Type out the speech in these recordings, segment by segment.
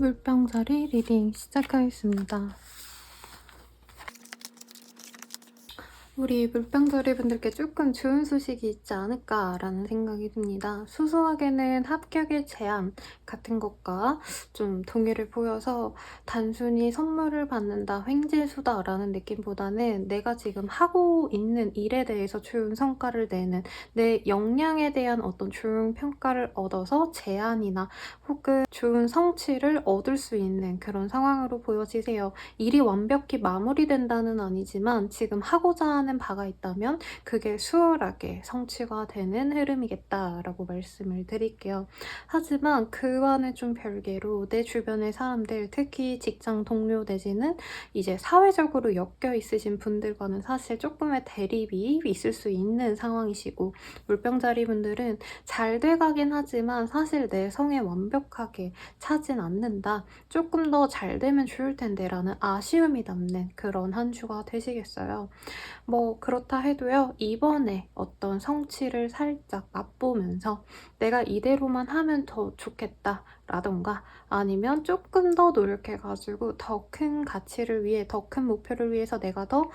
물병자리 리딩 시작하겠습니다. 우리 물병자리 분들께 조금 좋은 소식이 있지 않을까라는 생각이 듭니다. 소소하게는 합격의 제안 같은 것과 좀 동의를 보여서 단순히 선물을 받는다, 횡재수다라는 느낌보다는 내가 지금 하고 있는 일에 대해서 좋은 성과를 내는 내 역량에 대한 어떤 좋은 평가를 얻어서 제안이나 혹은 좋은 성취를 얻을 수 있는 그런 상황으로 보여지세요. 일이 완벽히 마무리된다는 아니지만 지금 하고자 하는 바가 있다면 그게 수월하게 성취가 되는 흐름이겠다라고 말씀을 드릴게요. 하지만 그와는 좀 별개로 내 주변의 사람들, 특히 직장 동료 내지는 이제 사회적으로 엮여 있으신 분들과는 사실 조금의 대립이 있을 수 있는 상황이시고, 물병자리 분들은 잘 돼가긴 하지만 사실 내 성에 완벽하게 차진 않는다. 조금 더 잘 되면 좋을 텐데 라는 아쉬움이 남는 그런 한 주가 되시겠어요. 뭐 그렇다 해도요, 이번에 어떤 성취를 살짝 맛보면서 내가 이대로만 하면 더 좋겠다 라던가, 아니면 조금 더 노력해가지고 더 큰 가치를 위해, 더 큰 목표를 위해서 내가 더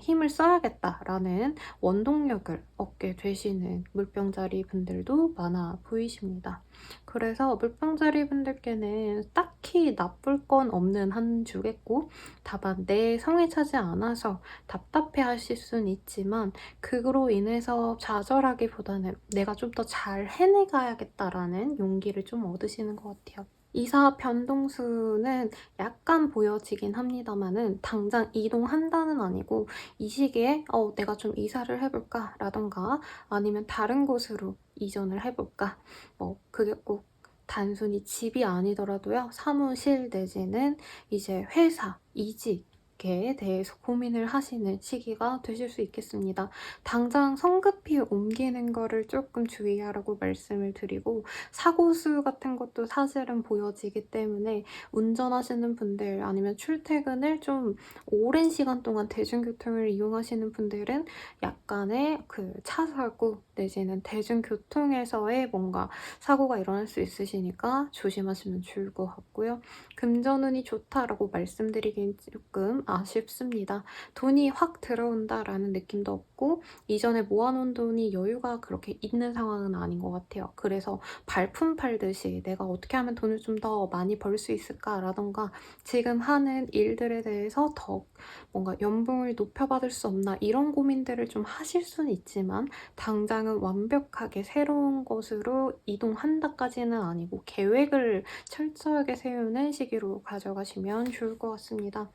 힘을 써야겠다라는 원동력을 얻게 되시는 물병자리 분들도 많아 보이십니다. 그래서 물병자리 분들께는 딱히 나쁠 건 없는 한 주겠고, 다만 내 성에 차지 않아서 답답해 하실 수는 있지만 그로 인해서 좌절하기보다는 내가 좀 더 잘 해내가야겠다라는 용기를 좀 얻으시는 것 같아요. 이사 변동수는 약간 보여지긴 합니다만은 당장 이동한다는 아니고, 이 시기에 내가 좀 이사를 해볼까 라던가 아니면 다른 곳으로 이전을 해볼까, 뭐 그게 꼭 단순히 집이 아니더라도요, 사무실 내지는 이제 회사 이직에 대해서 고민을 하시는 시기가 되실 수 있겠습니다. 당장 성급히 옮기는 거를 조금 주의하라고 말씀을 드리고, 사고수 같은 것도 사실은 보여지기 때문에 운전하시는 분들, 아니면 출퇴근을 좀 오랜 시간 동안 대중교통을 이용하시는 분들은 약간의 그 차 사고 내지는 대중교통에서의 뭔가 사고가 일어날 수 있으시니까 조심하시면 좋을 것 같고요. 금전운이 좋다라고 말씀드리긴 조금 아쉽습니다. 돈이 확 들어온다라는 느낌도 없고, 이전에 모아놓은 돈이 여유가 그렇게 있는 상황은 아닌 것 같아요. 그래서 발품 팔듯이 내가 어떻게 하면 돈을 좀 더 많이 벌 수 있을까라던가, 지금 하는 일들에 대해서 더 뭔가 연봉을 높여받을 수 없나, 이런 고민들을 좀 하실 수는 있지만 당장은 완벽하게 새로운 곳으로 이동한다까지는 아니고 계획을 철저하게 세우는 시기로 가져가시면 좋을 것 같습니다.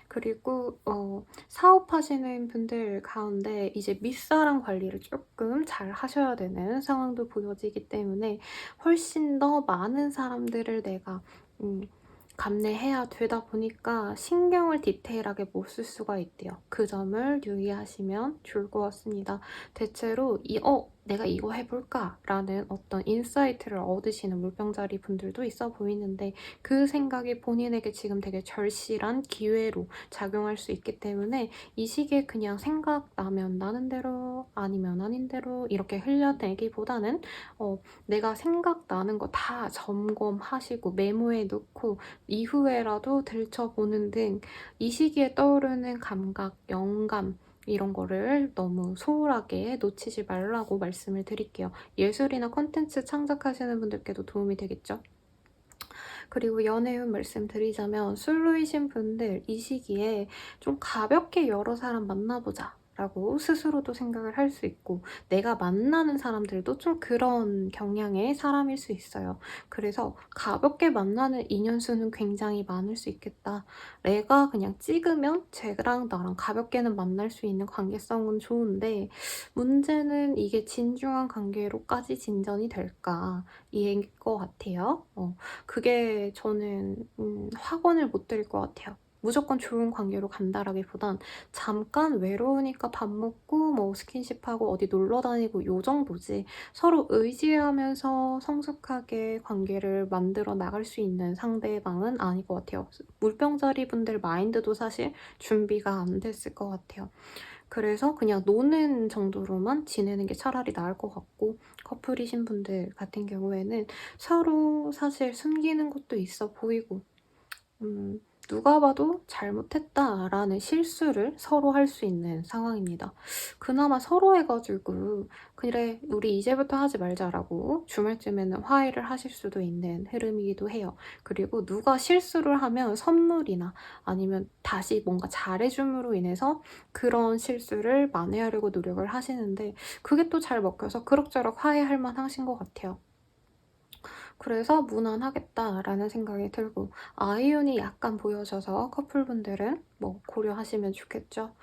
그리고 사업하시는 분들 가운데 이제 밑사람 관리를 조금 잘 하셔야 되는 상황도 보여지기 때문에 훨씬 더 많은 사람들을 내가 감내해야 되다 보니까 신경을 디테일하게 못 쓸 수가 있대요. 그 점을 유의하시면 좋을 것 같습니다. 대체로 내가 이거 해볼까? 라는 어떤 인사이트를 얻으시는 물병자리 분들도 있어 보이는데, 그 생각이 본인에게 지금 되게 절실한 기회로 작용할 수 있기 때문에 이 시기에 그냥 생각나면 나는 대로 아니면 아닌 대로 이렇게 흘려내기보다는 내가 생각나는 거 다 점검하시고 메모에 넣고 이후에라도 들춰보는 등 이 시기에 떠오르는 감각, 영감 이런 거를 너무 소홀하게 놓치지 말라고 말씀을 드릴게요. 예술이나 콘텐츠 창작하시는 분들께도 도움이 되겠죠? 그리고 연애운 말씀드리자면, 솔로이신 분들 이 시기에 좀 가볍게 여러 사람 만나보자 라고 스스로도 생각을 할 수 있고, 내가 만나는 사람들도 좀 그런 경향의 사람일 수 있어요. 그래서 가볍게 만나는 인연수는 굉장히 많을 수 있겠다. 내가 그냥 찍으면 쟤랑 나랑 가볍게는 만날 수 있는 관계성은 좋은데, 문제는 이게 진중한 관계로까지 진전이 될까 이일 것 같아요. 그게 저는 확언을 못 드릴 것 같아요. 무조건 좋은 관계로 간다라기보단 잠깐 외로우니까 밥 먹고 뭐 스킨십하고 어디 놀러 다니고 요 정도지, 서로 의지하면서 성숙하게 관계를 만들어 나갈 수 있는 상대방은 아닐 것 같아요. 물병자리 분들 마인드도 사실 준비가 안 됐을 것 같아요. 그래서 그냥 노는 정도로만 지내는 게 차라리 나을 것 같고, 커플이신 분들 같은 경우에는 서로 사실 숨기는 것도 있어 보이고, 누가 봐도 잘못했다라는 실수를 서로 할 수 있는 상황입니다. 그나마 서로 해가지고 그래 우리 이제부터 하지 말자라고 주말쯤에는 화해를 하실 수도 있는 흐름이기도 해요. 그리고 누가 실수를 하면 선물이나 아니면 다시 뭔가 잘해줌으로 인해서 그런 실수를 만회하려고 노력을 하시는데, 그게 또 잘 먹혀서 그럭저럭 화해할 만하신 것 같아요. 그래서 무난하겠다라는 생각이 들고, 아이윤이 약간 보여져서 커플분들은 뭐 고려하시면 좋겠죠.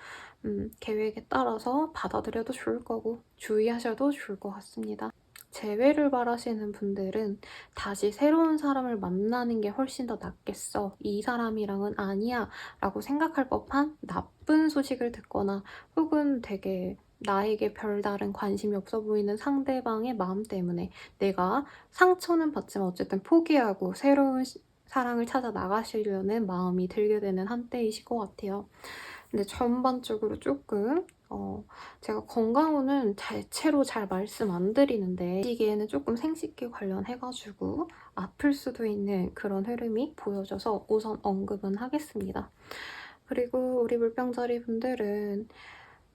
계획에 따라서 받아들여도 좋을 거고 주의하셔도 좋을 것 같습니다. 재회를 바라시는 분들은 다시 새로운 사람을 만나는 게 훨씬 더 낫겠어, 이 사람이랑은 아니야 라고 생각할 법한 나쁜 소식을 듣거나, 혹은 되게 나에게 별다른 관심이 없어 보이는 상대방의 마음 때문에 내가 상처는 받지만 어쨌든 포기하고 새로운 사랑을 찾아 나가시려는 마음이 들게 되는 한때이실 것 같아요. 근데 전반적으로 조금 제가 건강운은 대체로 잘 말씀 안 드리는데, 이 시기에는 조금 생식기 관련해가지고 아플 수도 있는 그런 흐름이 보여져서 우선 언급은 하겠습니다. 그리고 우리 물병자리 분들은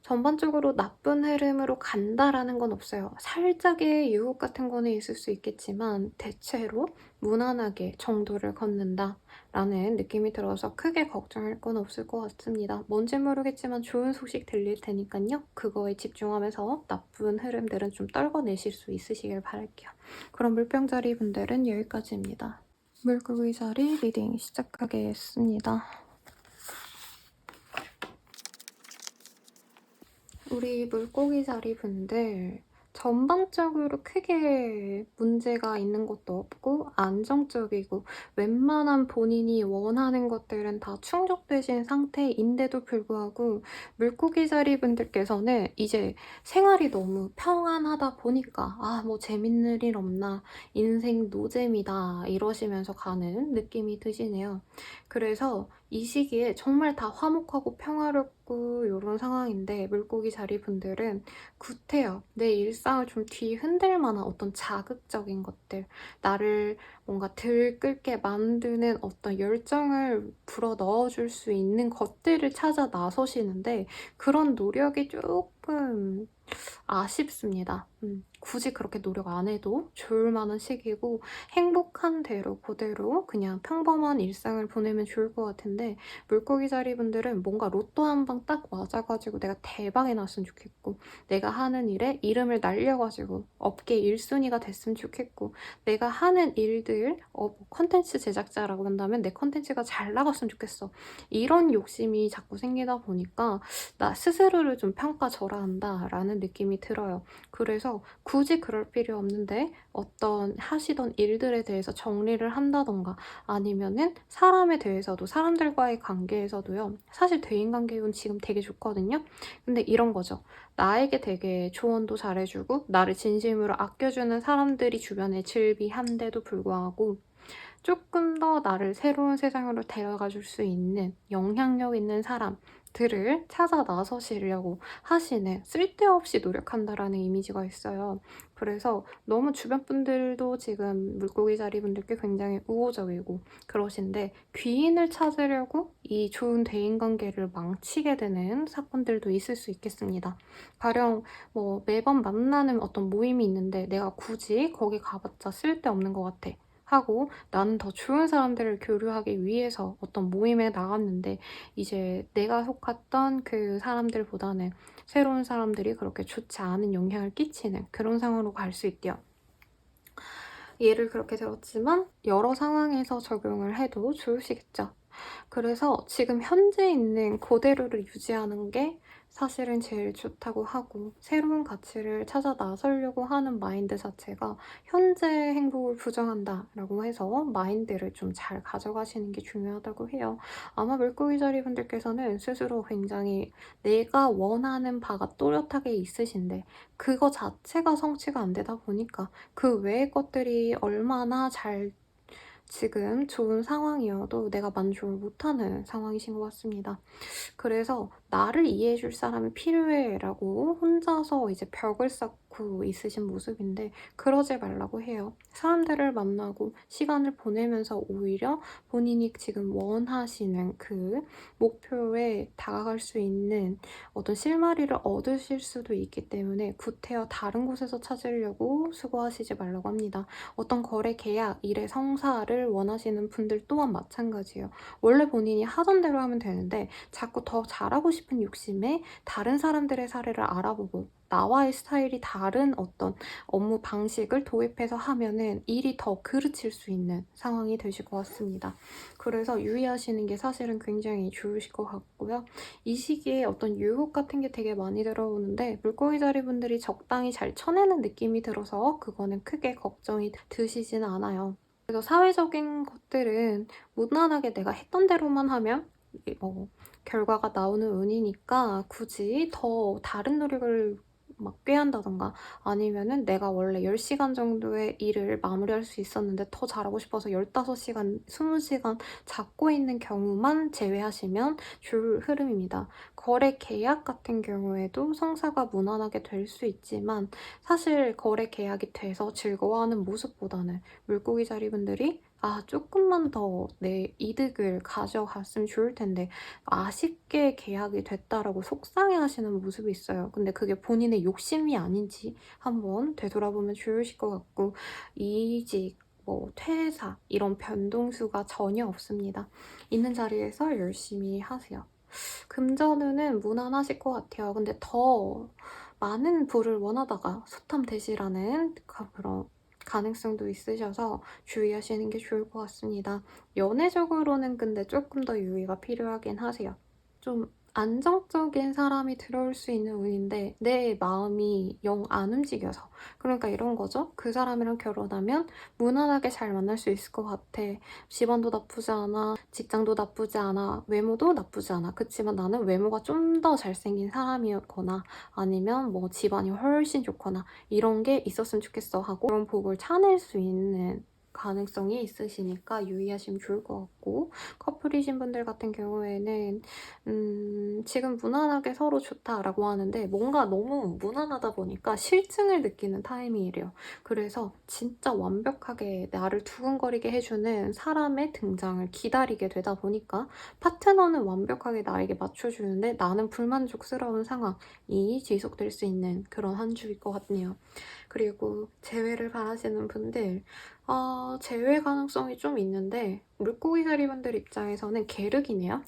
전반적으로 나쁜 흐름으로 간다라는 건 없어요. 살짝의 유혹 같은 거는 있을 수 있겠지만 대체로 무난하게 정도를 걷는다라는 느낌이 들어서 크게 걱정할 건 없을 것 같습니다. 뭔지 모르겠지만 좋은 소식 들릴 테니까요. 그거에 집중하면서 나쁜 흐름들은 좀 떨궈내실 수 있으시길 바랄게요. 그럼 물병자리 분들은 여기까지입니다. 물고기 자리 리딩 시작하겠습니다. 우리 물고기 자리 분들 전반적으로 크게 문제가 있는 것도 없고 안정적이고 웬만한 본인이 원하는 것들은 다 충족되신 상태인데도 불구하고, 물고기 자리 분들께서는 이제 생활이 너무 평안하다 보니까 뭐 재밌는 일 없나, 인생 노잼이다 이러시면서 가는 느낌이 드시네요. 그래서 이 시기에 정말 다 화목하고 평화롭고 이런 상황인데, 물고기 자리 분들은 구태여 내 일상을 좀 뒤흔들 만한 어떤 자극적인 것들, 나를 뭔가 들끓게 만드는 어떤 열정을 불어 넣어줄 수 있는 것들을 찾아 나서시는데, 그런 노력이 조금 아쉽습니다. 굳이 그렇게 노력 안 해도 좋을 만한 시기고, 행복한 대로 그대로 그냥 평범한 일상을 보내면 좋을 것 같은데, 물고기 자리 분들은 뭔가 로또 한 방 딱 맞아가지고 내가 대박이 났으면 좋겠고, 내가 하는 일에 이름을 날려가지고 업계 1순위가 됐으면 좋겠고, 내가 하는 일들 컨텐츠 제작자라고 한다면 내 컨텐츠가 잘 나갔으면 좋겠어, 이런 욕심이 자꾸 생기다 보니까 나 스스로를 좀 평가절하한다라는 느낌이 들어요. 그래서 굳이 그럴 필요 없는데 어떤 하시던 일들에 대해서 정리를 한다던가, 아니면은 사람에 대해서도, 사람들과의 관계에서도요, 사실 대인관계운 지금 되게 좋거든요. 근데 이런 거죠. 나에게 되게 조언도 잘해주고 나를 진심으로 아껴주는 사람들이 주변에 즐비한데도 불구하고, 조금 더 나를 새로운 세상으로 데려가 줄 수 있는 영향력 있는 사람들을 찾아 나서시려고 하시는, 쓸데없이 노력한다라는 이미지가 있어요. 그래서 너무 주변 분들도 지금 물고기 자리 분들께 굉장히 우호적이고 그러신데, 귀인을 찾으려고 이 좋은 대인관계를 망치게 되는 사건들도 있을 수 있겠습니다. 가령 뭐 매번 만나는 어떤 모임이 있는데 내가 굳이 거기 가봤자 쓸데없는 것 같아 하고, 나는 더 좋은 사람들을 교류하기 위해서 어떤 모임에 나갔는데, 이제 내가 속했던 그 사람들보다는 새로운 사람들이 그렇게 좋지 않은 영향을 끼치는 그런 상황으로 갈 수 있대요. 예를 그렇게 들었지만 여러 상황에서 적용을 해도 좋으시겠죠. 그래서 지금 현재 있는 그대로를 유지하는 게 사실은 제일 좋다고 하고, 새로운 가치를 찾아 나서려고 하는 마인드 자체가 현재 행복을 부정한다라고 해서 마인드를 좀 잘 가져가시는 게 중요하다고 해요. 아마 물고기 자리 분들께서는 스스로 굉장히 내가 원하는 바가 또렷하게 있으신데, 그거 자체가 성취가 안 되다 보니까 그 외의 것들이 얼마나 잘 지금 좋은 상황이어도 내가 만족을 못하는 상황이신 것 같습니다. 그래서 나를 이해해 줄 사람이 필요해라고 혼자서 이제 벽을 쌓고 있으신 모습인데 그러지 말라고 해요. 사람들을 만나고 시간을 보내면서 오히려 본인이 지금 원하시는 그 목표에 다가갈 수 있는 어떤 실마리를 얻으실 수도 있기 때문에 구태여 다른 곳에서 찾으려고 수고하시지 말라고 합니다. 어떤 거래 계약, 일의 성사를 원하시는 분들 또한 마찬가지예요. 원래 본인이 하던 대로 하면 되는데 자꾸 더 잘하고 싶은 욕심에 다른 사람들의 사례를 알아보고 나와의 스타일이 다른 어떤 업무 방식을 도입해서 하면은 일이 더 그르칠 수 있는 상황이 되실 것 같습니다. 그래서 유의하시는 게 사실은 굉장히 좋으실 것 같고요. 이 시기에 어떤 유혹 같은 게 되게 많이 들어오는데 물고기 자리 분들이 적당히 잘 쳐내는 느낌이 들어서 그거는 크게 걱정이 드시지는 않아요. 그래서 사회적인 것들은 무난하게 내가 했던 대로만 하면 결과가 나오는 운이니까 굳이 더 다른 노력을 막 꾀한다던가 아니면은 내가 원래 10시간 정도의 일을 마무리할 수 있었는데 더 잘하고 싶어서 15시간, 20시간 잡고 있는 경우만 제외하시면 줄 흐름입니다. 거래 계약 같은 경우에도 성사가 무난하게 될 수 있지만 사실 거래 계약이 돼서 즐거워하는 모습보다는 물고기 자리분들이 조금만 더 내 이득을 가져갔으면 좋을 텐데 아쉽게 계약이 됐다라고 속상해하시는 모습이 있어요. 근데 그게 본인의 욕심이 아닌지 한번 되돌아보면 좋으실 것 같고 이직, 퇴사 이런 변동수가 전혀 없습니다. 있는 자리에서 열심히 하세요. 금전운은 무난하실 것 같아요. 근데 더 많은 부를 원하다가 소탐대실하는 그런 가능성도 있으셔서 주의하시는 게 좋을 것 같습니다. 연애적으로는 근데 조금 더 유의가 필요하긴 하세요. 좀 안정적인 사람이 들어올 수 있는 운인데 내 마음이 영 안 움직여서 그러니까 이런 거죠. 그 사람이랑 결혼하면 무난하게 잘 만날 수 있을 것 같아. 집안도 나쁘지 않아. 직장도 나쁘지 않아. 외모도 나쁘지 않아. 그치만 나는 외모가 좀 더 잘생긴 사람이었거나 아니면 집안이 훨씬 좋거나 이런 게 있었으면 좋겠어 하고 그런 복을 차낼 수 있는 가능성이 있으시니까 유의하시면 좋을 것 같고 커플이신 분들 같은 경우에는 지금 무난하게 서로 좋다라고 하는데 뭔가 너무 무난하다 보니까 실증을 느끼는 타이밍이래요. 그래서 진짜 완벽하게 나를 두근거리게 해주는 사람의 등장을 기다리게 되다 보니까 파트너는 완벽하게 나에게 맞춰주는데 나는 불만족스러운 상황이 지속될 수 있는 그런 한 주일 것 같네요. 그리고 재회를 바라시는 분들 재회 가능성이 좀 있는데 물고기 자리분들 입장에서는 계륵이네요.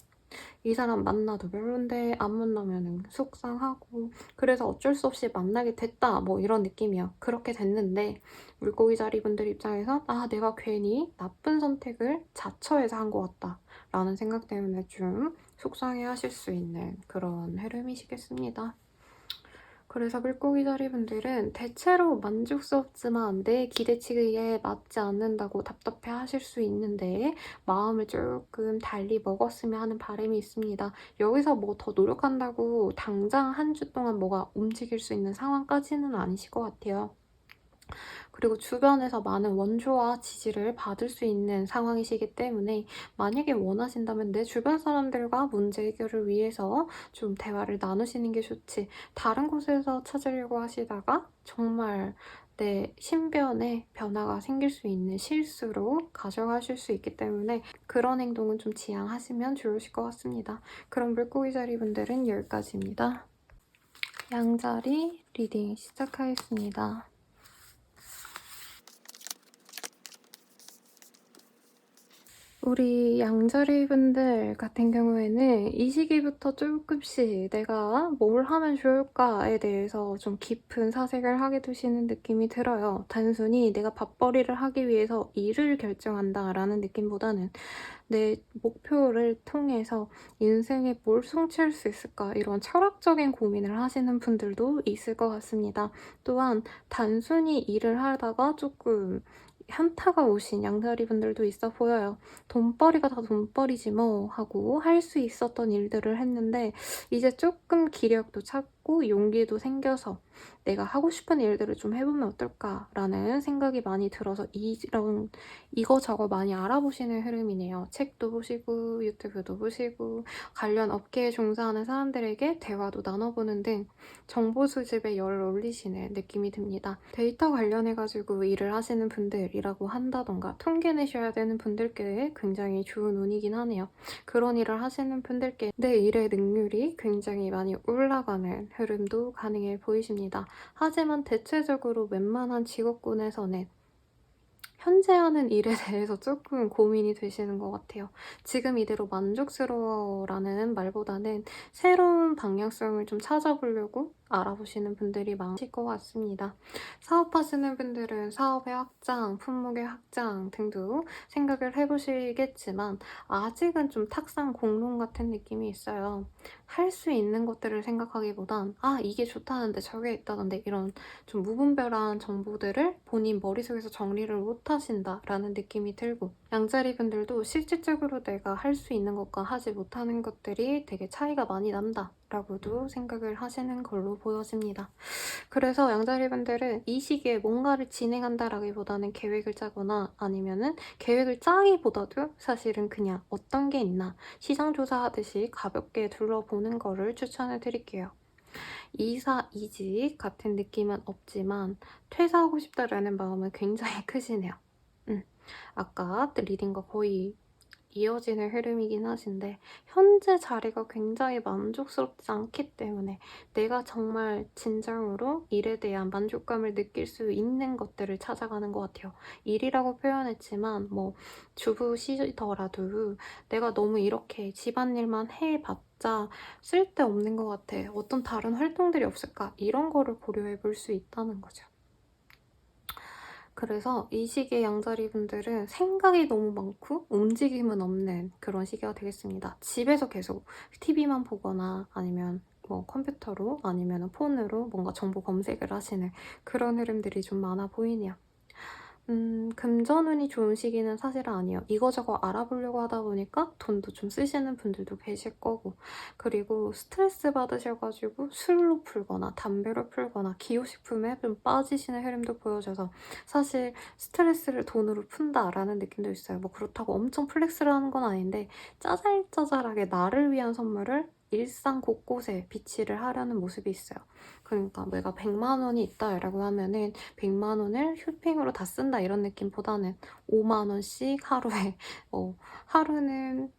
이 사람 만나도 별론데 안 만나면 속상하고 그래서 어쩔 수 없이 만나게 됐다 이런 느낌이야. 그렇게 됐는데 물고기 자리분들 입장에서 내가 괜히 나쁜 선택을 자처해서 한 것 같다 라는 생각 때문에 좀 속상해 하실 수 있는 그런 흐름이시겠습니다. 그래서 물고기 자리분들은 대체로 만족스럽지만 내 기대치에 맞지 않는다고 답답해 하실 수 있는데 마음을 조금 달리 먹었으면 하는 바람이 있습니다. 여기서 더 노력한다고 당장 한 주 동안 뭐가 움직일 수 있는 상황까지는 아니실 것 같아요. 그리고 주변에서 많은 원조와 지지를 받을 수 있는 상황이시기 때문에 만약에 원하신다면 내 주변 사람들과 문제 해결을 위해서 좀 대화를 나누시는 게 좋지 다른 곳에서 찾으려고 하시다가 정말 내 신변에 변화가 생길 수 있는 실수로 가져가실 수 있기 때문에 그런 행동은 좀 지양하시면 좋으실 것 같습니다. 그럼 물고기 자리 분들은 여기까지입니다. 양자리 리딩 시작하겠습니다. 우리 양자리 분들 같은 경우에는 이 시기부터 조금씩 내가 뭘 하면 좋을까에 대해서 좀 깊은 사색을 하게 되시는 느낌이 들어요. 단순히 내가 밥벌이를 하기 위해서 일을 결정한다라는 느낌보다는 내 목표를 통해서 인생에 뭘 성취할 수 있을까 이런 철학적인 고민을 하시는 분들도 있을 것 같습니다. 또한 단순히 일을 하다가 조금 현타가 오신 양다리 분들도 있어 보여요. 돈벌이가 다 돈벌이지 뭐 하고 할 수 있었던 일들을 했는데 이제 조금 기력도 찾고 있고 용기도 생겨서 내가 하고 싶은 일들을 좀 해보면 어떨까라는 생각이 많이 들어서 이거저거 많이 알아보시는 흐름이네요. 책도 보시고 유튜브도 보시고 관련 업계에 종사하는 사람들에게 대화도 나눠보는 등 정보 수집에 열을 올리시는 느낌이 듭니다. 데이터 관련해가지고 일을 하시는 분들이라고 한다던가 통계 내셔야 되는 분들께 굉장히 좋은 운이긴 하네요. 그런 일을 하시는 분들께 내 일의 능률이 굉장히 많이 올라가는 흐름도 가능해 보이십니다. 하지만 대체적으로 웬만한 직업군에서는 현재 하는 일에 대해서 조금 고민이 되시는 것 같아요. 지금 이대로 만족스러워라는 말보다는 새로운 방향성을 좀 찾아보려고 알아보시는 분들이 많으실 것 같습니다. 사업하시는 분들은 사업의 확장, 품목의 확장 등도 생각을 해보시겠지만 아직은 좀 탁상 공론 같은 느낌이 있어요. 할 수 있는 것들을 생각하기보단 이게 좋다는데 저게 있다던데 이런 좀 무분별한 정보들을 본인 머릿속에서 정리를 못하신다라는 느낌이 들고 양자리 분들도 실질적으로 내가 할 수 있는 것과 하지 못하는 것들이 되게 차이가 많이 난다라고도 생각을 하시는 걸로 보여집니다. 그래서 양자리 분들은 이 시기에 뭔가를 진행한다라기보다는 계획을 짜거나 아니면은 계획을 짜기보다도 사실은 그냥 어떤 게 있나 시장 조사하듯이 가볍게 둘러보는 거를 추천을 드릴게요. 이사, 이직 같은 느낌은 없지만 퇴사하고 싶다라는 마음은 굉장히 크시네요. 아까 리딩과 거의 이어지는 흐름이긴 하신데 현재 자리가 굉장히 만족스럽지 않기 때문에 내가 정말 진정으로 일에 대한 만족감을 느낄 수 있는 것들을 찾아가는 것 같아요. 일이라고 표현했지만 뭐 주부시더라도 내가 너무 이렇게 집안일만 해봤자 쓸데없는 것 같아. 어떤 다른 활동들이 없을까? 이런 거를 고려해 볼 수 있다는 거죠. 그래서 이 시기의 양자리 분들은 생각이 너무 많고 움직임은 없는 그런 시기가 되겠습니다. 집에서 계속 TV만 보거나 아니면 뭐 컴퓨터로 아니면 폰으로 뭔가 정보 검색을 하시는 그런 흐름들이 좀 많아 보이네요. 금전운이 좋은 시기는 사실은 아니에요. 이거저거 알아보려고 하다 보니까 돈도 좀 쓰시는 분들도 계실 거고 그리고 스트레스 받으셔가지고 술로 풀거나 담배로 풀거나 기호식품에 좀 빠지시는 흐름도 보여져서 사실 스트레스를 돈으로 푼다라는 느낌도 있어요. 뭐 그렇다고 엄청 플렉스를 하는 건 아닌데 짜잘짜잘하게 나를 위한 선물을 일상 곳곳에 비치를 하려는 모습이 있어요. 그러니까 내가 100만 원이 있다라고 하면은 100만 원을 쇼핑으로 다 쓴다 이런 느낌보다는 5만 원씩 하루에 하루는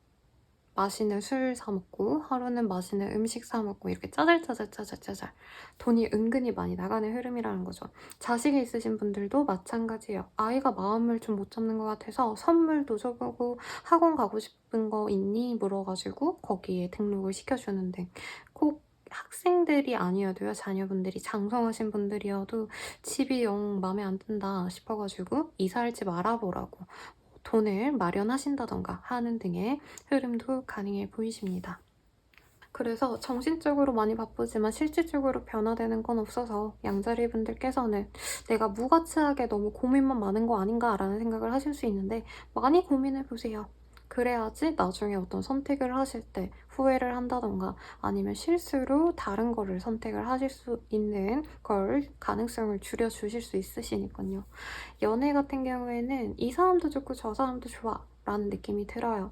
맛있는 술 사 먹고 하루는 맛있는 음식 사 먹고 이렇게 짜잘짜잘짜잘짜잘 돈이 은근히 많이 나가는 흐름이라는 거죠. 자식이 있으신 분들도 마찬가지예요. 아이가 마음을 좀 못 잡는 것 같아서 선물도 줘보고 학원 가고 싶은 거 있니? 물어가지고 거기에 등록을 시켜주는데 꼭 학생들이 아니어도요, 자녀분들이 장성하신 분들이어도 집이 영 마음에 안 든다 싶어가지고 이사할 집 알아보라고 돈을 마련하신다던가 하는 등의 흐름도 가능해 보이십니다. 그래서 정신적으로 많이 바쁘지만 실질적으로 변화되는 건 없어서 양자리 분들께서는 내가 무가치하게 너무 고민만 많은 거 아닌가라는 생각을 하실 수 있는데 많이 고민해보세요. 그래야지 나중에 어떤 선택을 하실 때 후회를 한다던가 아니면 실수로 다른 거를 선택을 하실 수 있는 걸 가능성을 줄여주실 수 있으시니까요. 연애 같은 경우에는 이 사람도 좋고 저 사람도 좋아 라는 느낌이 들어요.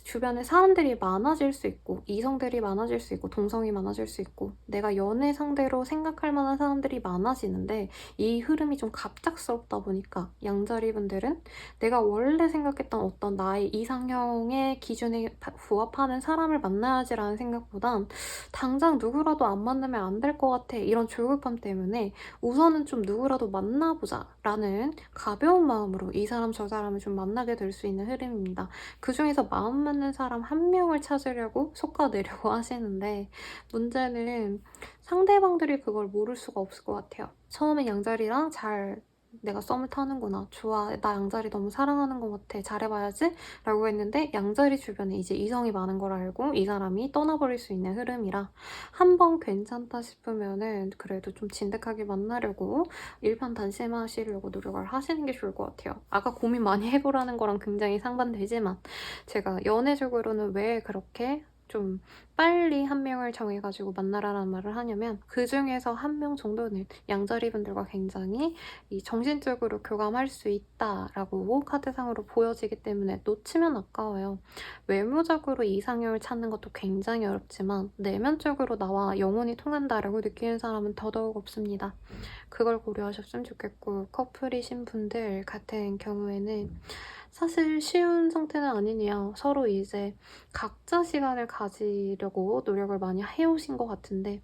주변에 사람들이 많아질 수 있고 이성들이 많아질 수 있고 동성이 많아질 수 있고 내가 연애 상대로 생각할 만한 사람들이 많아지는데 이 흐름이 좀 갑작스럽다 보니까 양자리 분들은 내가 원래 생각했던 어떤 나의 이상형의 기준에 부합하는 사람을 만나야지라는 생각보단 당장 누구라도 안 만나면 안 될 것 같아 이런 조급함 때문에 우선은 좀 누구라도 만나보자 라는 가벼운 마음으로 이 사람 저 사람을 좀 만나게 될 수 있는 흐름입니다. 그 중에서 마음 맞는 사람 한 명을 찾으려고 솎아내려고 하시는데 문제는 상대방들이 그걸 모를 수가 없을 것 같아요. 처음에 양자리랑 잘 내가 썸을 타는구나. 좋아. 나 양자리 너무 사랑하는 것 같아. 잘해봐야지. 라고 했는데 양자리 주변에 이제 이성이 많은 걸 알고 이 사람이 떠나버릴 수 있는 흐름이라 한 번 괜찮다 싶으면은 그래도 좀 진득하게 만나려고 일편단심하시려고 노력을 하시는 게 좋을 것 같아요. 아까 고민 많이 해보라는 거랑 굉장히 상반되지만 제가 연애적으로는 왜 그렇게 좀 빨리 한 명을 정해가지고 만나라는 말을 하냐면 그 중에서 한 명 정도는 양자리분들과 굉장히 이 정신적으로 교감할 수 있다라고 카드상으로 보여지기 때문에 놓치면 아까워요. 외모적으로 이상형을 찾는 것도 굉장히 어렵지만 내면적으로 나와 영혼이 통한다라고 느끼는 사람은 더더욱 없습니다. 그걸 고려하셨으면 좋겠고, 커플이신 분들 같은 경우에는 사실 쉬운 상태는 아니네요. 서로 이제 각자 시간을 가지려고 노력을 많이 해오신 것 같은데,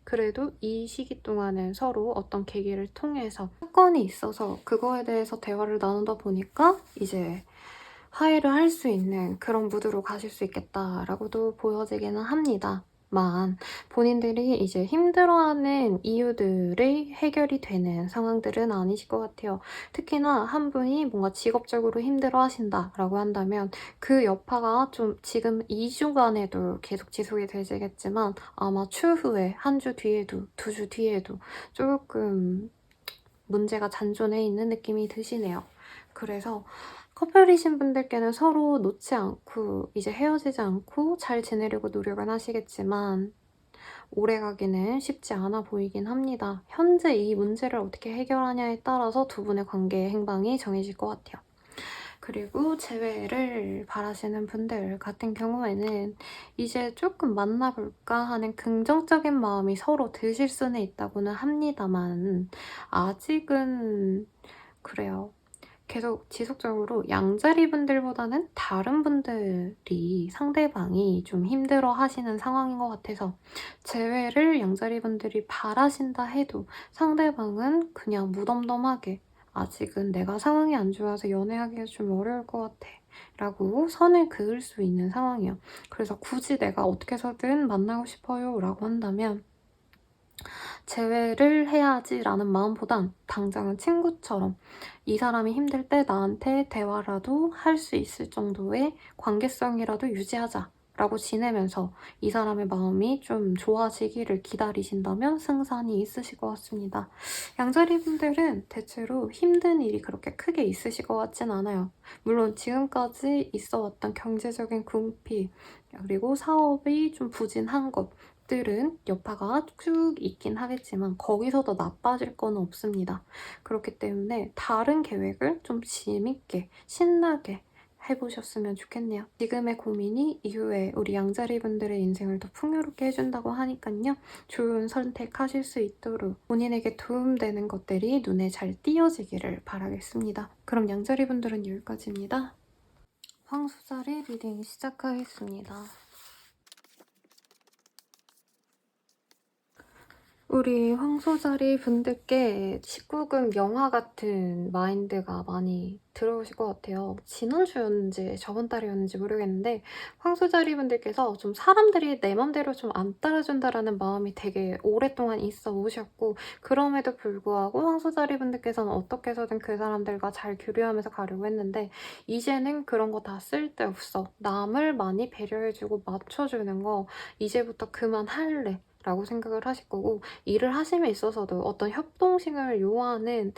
그래도 이 시기 동안은 서로 어떤 계기를 통해서 사건이 있어서 그거에 대해서 대화를 나누다 보니까 이제 화해를 할 수 있는 그런 무드로 가실 수 있겠다라고도 보여지기는 합니다. 만 본인들이 이제 힘들어하는 이유들이 해결이 되는 상황들은 아니실 것 같아요. 특히나 한 분이 뭔가 직업적으로 힘들어하신다라고 한다면 그 여파가 좀 지금 2주간에도 계속 지속이 되시겠지만 아마 추후에 한 주 뒤에도 2주 뒤에도 조금 문제가 잔존해 있는 느낌이 드시네요. 그래서 커플이신 분들께는 서로 놓지 않고 이제 헤어지지 않고 잘 지내려고 노력은 하시겠지만 오래가기는 쉽지 않아 보이긴 합니다. 현재 이 문제를 어떻게 해결하냐에 따라서 두 분의 관계의 행방이 정해질 것 같아요. 그리고 재회를 바라시는 분들 같은 경우에는 이제 조금 만나볼까 하는 긍정적인 마음이 서로 드실 수는 있다고는 합니다만 아직은 그래요. 계속 지속적으로 양자리 분들보다는 다른 분들이 상대방이 좀 힘들어 하시는 상황인 것 같아서 재회를 양자리 분들이 바라신다 해도 상대방은 그냥 무덤덤하게 아직은 내가 상황이 안 좋아서 연애하기가 좀 어려울 것 같아 라고 선을 그을 수 있는 상황이에요. 그래서 굳이 내가 어떻게 해서든 만나고 싶어요 라고 한다면 재회를 해야지라는 마음보단 당장은 친구처럼 이 사람이 힘들 때 나한테 대화라도 할 수 있을 정도의 관계성이라도 유지하자 라고 지내면서 이 사람의 마음이 좀 좋아지기를 기다리신다면 승산이 있으실 것 같습니다. 양자리 분들은 대체로 힘든 일이 그렇게 크게 있으실 것 같진 않아요. 물론 지금까지 있어왔던 경제적인 궁핍 그리고 사업이 좀 부진한 것 들은 여파가 쭉 있긴 하겠지만 거기서 더 나빠질 건 없습니다. 그렇기 때문에 다른 계획을 좀 재밌게 신나게 해보셨으면 좋겠네요. 지금의 고민이 이후에 우리 양자리 분들의 인생을 더 풍요롭게 해준다고 하니까요. 좋은 선택하실 수 있도록 본인에게 도움되는 것들이 눈에 잘 띄어지기를 바라겠습니다. 그럼 양자리 분들은 여기까지입니다. 황소자리 리딩 시작하겠습니다. 우리 황소자리 분들께 19금 영화 같은 마인드가 많이 들어오실 것 같아요. 지난주였는지 저번 달이었는지 모르겠는데 황소자리 분들께서 좀 사람들이 내 맘대로 좀 안 따라준다라는 마음이 되게 오랫동안 있어 오셨고 그럼에도 불구하고 황소자리 분들께서는 어떻게 해서든 그 사람들과 잘 교류하면서 가려고 했는데 이제는 그런 거 다 쓸데없어. 남을 많이 배려해주고 맞춰주는 거 이제부터 그만할래. 라고 생각을 하실 거고 일을 하심에 있어서도 어떤 협동심을 요하는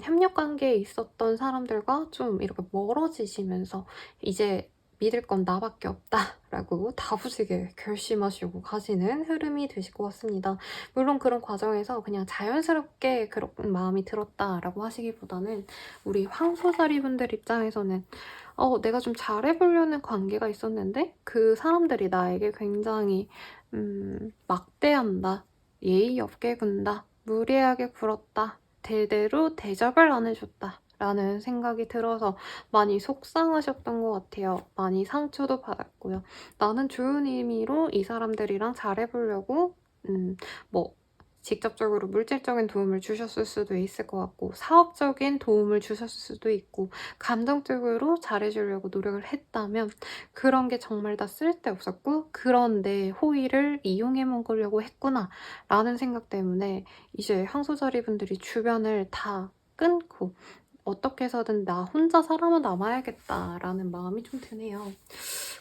협력 관계에 있었던 사람들과 좀 이렇게 멀어지시면서 이제 믿을 건 나밖에 없다라고 다부지게 결심하시고 가시는 흐름이 되실 것 같습니다. 물론 그런 과정에서 그냥 자연스럽게 그런 마음이 들었다라고 하시기보다는 우리 황소자리 분들 입장에서는 내가 좀 잘해보려는 관계가 있었는데 그 사람들이 나에게 굉장히 막대한다, 예의 없게 군다, 무례하게 굴었다, 대대로 대접을 안 해줬다 라는 생각이 들어서 많이 속상하셨던 것 같아요. 많이 상처도 받았고요. 나는 좋은 의미로 이 사람들이랑 잘해보려고 뭐 직접적으로 물질적인 도움을 주셨을 수도 있을 것 같고 사업적인 도움을 주셨을 수도 있고 감정적으로 잘해주려고 노력을 했다면 그런 게 정말 다 쓸데없었고 그런 내 호의를 이용해 먹으려고 했구나 라는 생각 때문에 이제 황소자리 분들이 주변을 다 끊고 어떻게 해서든 나 혼자 살아만 남아야겠다라는 마음이 좀 드네요.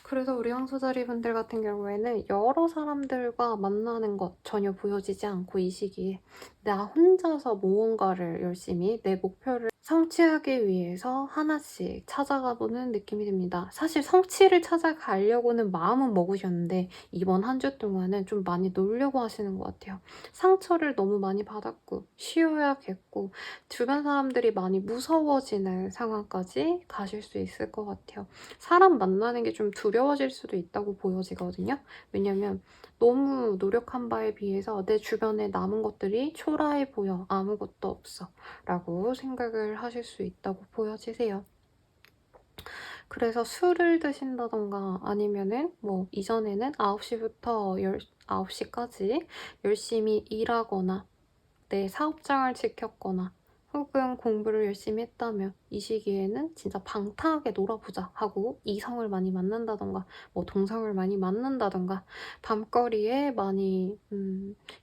그래서 우리 황소자리 분들 같은 경우에는 여러 사람들과 만나는 것 전혀 보여지지 않고 이 시기에 나 혼자서 무언가를 열심히 내 목표를 성취하기 위해서 하나씩 찾아가 보는 느낌이 듭니다. 사실 성취를 찾아가려고는 마음은 먹으셨는데 이번 한 주 동안은 좀 많이 놀려고 하시는 것 같아요. 상처를 너무 많이 받았고 쉬어야겠고 주변 사람들이 많이 무서워지는 상황까지 가실 수 있을 것 같아요. 사람 만나는 게 좀 두려워질 수도 있다고 보여지거든요. 왜냐면 너무 노력한 바에 비해서 내 주변에 남은 것들이 초라해 보여. 아무것도 없어. 라고 생각을 하실 수 있다고 보여지세요. 그래서 술을 드신다던가 아니면은 뭐 이전에는 9시부터 9시까지 열심히 일하거나 내 사업장을 지켰거나 혹은 공부를 열심히 했다면 이 시기에는 진짜 방탕하게 놀아보자 하고 이성을 많이 만난다던가 뭐 동성을 많이 만난다던가 밤거리에 많이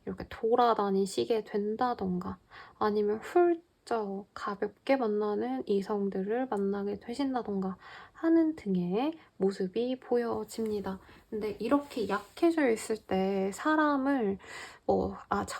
이렇게 돌아다니시게 된다던가 아니면 훌쩍 가볍게 만나는 이성들을 만나게 되신다던가 하는 등의 모습이 보여집니다. 근데 이렇게 약해져 있을 때 사람을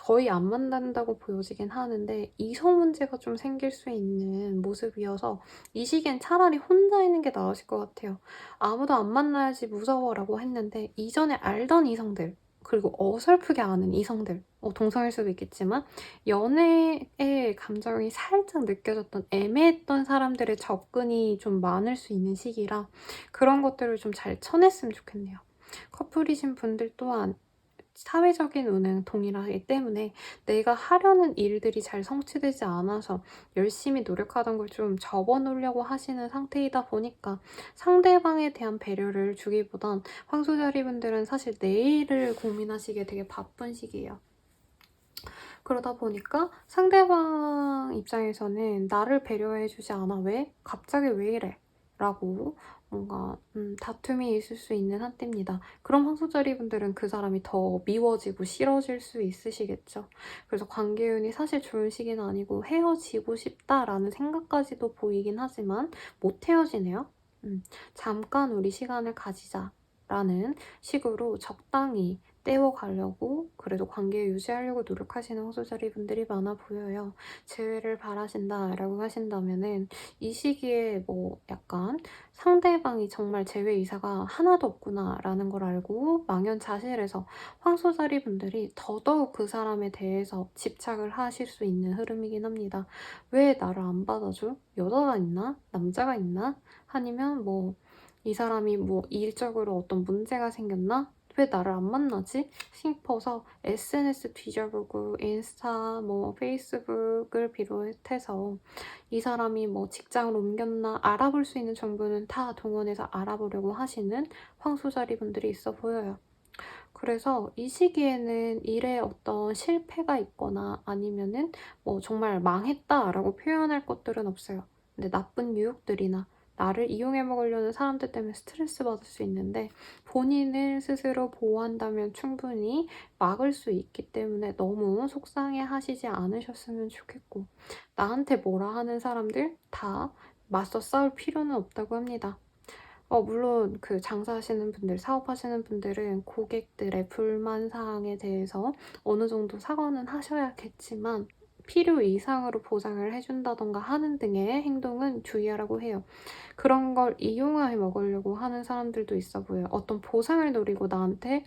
거의 안 만난다고 보여지긴 하는데 이성 문제가 좀 생길 수 있는 모습이어서 이 시기엔 차라리 혼자 있는 게 나으실 것 같아요. 아무도 안 만나야지 무서워라고 했는데 이전에 알던 이성들 그리고 어설프게 아는 이성들 동성일 수도 있겠지만 연애의 감정이 살짝 느껴졌던 애매했던 사람들의 접근이 좀 많을 수 있는 시기라 그런 것들을 좀 잘 쳐냈으면 좋겠네요. 커플이신 분들 또한 사회적인 운은 동일하기 때문에 내가 하려는 일들이 잘 성취되지 않아서 열심히 노력하던 걸 좀 접어놓으려고 하시는 상태이다 보니까 상대방에 대한 배려를 주기보단 황소자리분들은 사실 내일을 고민하시기에 되게 바쁜 시기예요. 그러다 보니까 상대방 입장에서는 나를 배려해주지 않아 왜? 갑자기 왜 이래? 라고 뭔가 다툼이 있을 수 있는 한때입니다. 그럼 황소자리 분들은 그 사람이 더 미워지고 싫어질 수 있으시겠죠. 그래서 관계운이 사실 좋은 시기는 아니고 헤어지고 싶다라는 생각까지도 보이긴 하지만 못 헤어지네요. 잠깐 우리 시간을 가지자라는 식으로 적당히 떼어가려고 그래도 관계 유지하려고 노력하시는 호소자리 분들이 많아 보여요. 재회를 바라신다라고 하신다면은 이 시기에 뭐 약간 상대방이 정말 재회 의사가 하나도 없구나라는 걸 알고 망연자실해서 황소자리 분들이 더더욱 그 사람에 대해서 집착을 하실 수 있는 흐름이긴 합니다. 왜 나를 안 받아줘? 여자가 있나? 남자가 있나? 아니면 뭐 이 사람이 뭐 일적으로 어떤 문제가 생겼나? 왜 나를 안 만나지? 싶어서 SNS 뒤져보고 인스타, 뭐 페이스북을 비롯해서 이 사람이 뭐 직장을 옮겼나 알아볼 수 있는 정보는 다 동원해서 알아보려고 하시는 황소자리 분들이 있어 보여요. 그래서 이 시기에는 일에 어떤 실패가 있거나 아니면은 뭐 정말 망했다라고 표현할 것들은 없어요. 근데 나쁜 유혹들이나 나를 이용해 먹으려는 사람들 때문에 스트레스 받을 수 있는데 본인을 스스로 보호한다면 충분히 막을 수 있기 때문에 너무 속상해 하시지 않으셨으면 좋겠고 나한테 뭐라 하는 사람들 다 맞서 싸울 필요는 없다고 합니다. 물론 그 장사하시는 분들, 사업하시는 분들은 고객들의 불만 사항에 대해서 어느 정도 사과는 하셔야겠지만 필요 이상으로 보상을 해준다던가 하는 등의 행동은 주의하라고 해요. 그런 걸 이용해 먹으려고 하는 사람들도 있어 보여요. 어떤 보상을 노리고 나한테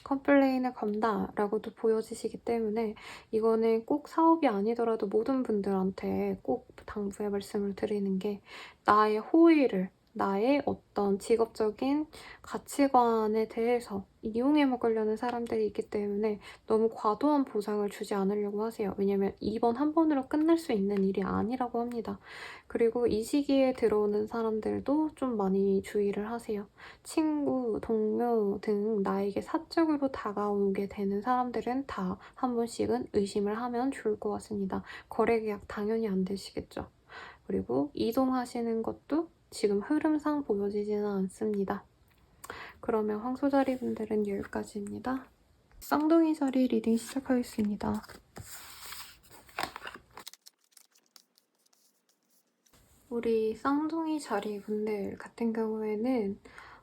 컴플레인을 건다라고도 보여지시기 때문에 이거는 꼭 사업이 아니더라도 모든 분들한테 꼭 당부의 말씀을 드리는 게 나의 호의를 나의 어떤 직업적인 가치관에 대해서 이용해 먹으려는 사람들이 있기 때문에 너무 과도한 보상을 주지 않으려고 하세요. 왜냐면 이번 한 번으로 끝날 수 있는 일이 아니라고 합니다. 그리고 이 시기에 들어오는 사람들도 좀 많이 주의를 하세요. 친구, 동료 등 나에게 사적으로 다가오게 되는 사람들은 다 한 번씩은 의심을 하면 좋을 것 같습니다. 거래 계약 당연히 안 되시겠죠. 그리고 이동하시는 것도 지금 흐름상 보여지지는 않습니다. 그러면 황소자리 분들은 여기까지입니다. 쌍둥이 자리 리딩 시작하겠습니다. 우리 쌍둥이 자리 분들 같은 경우에는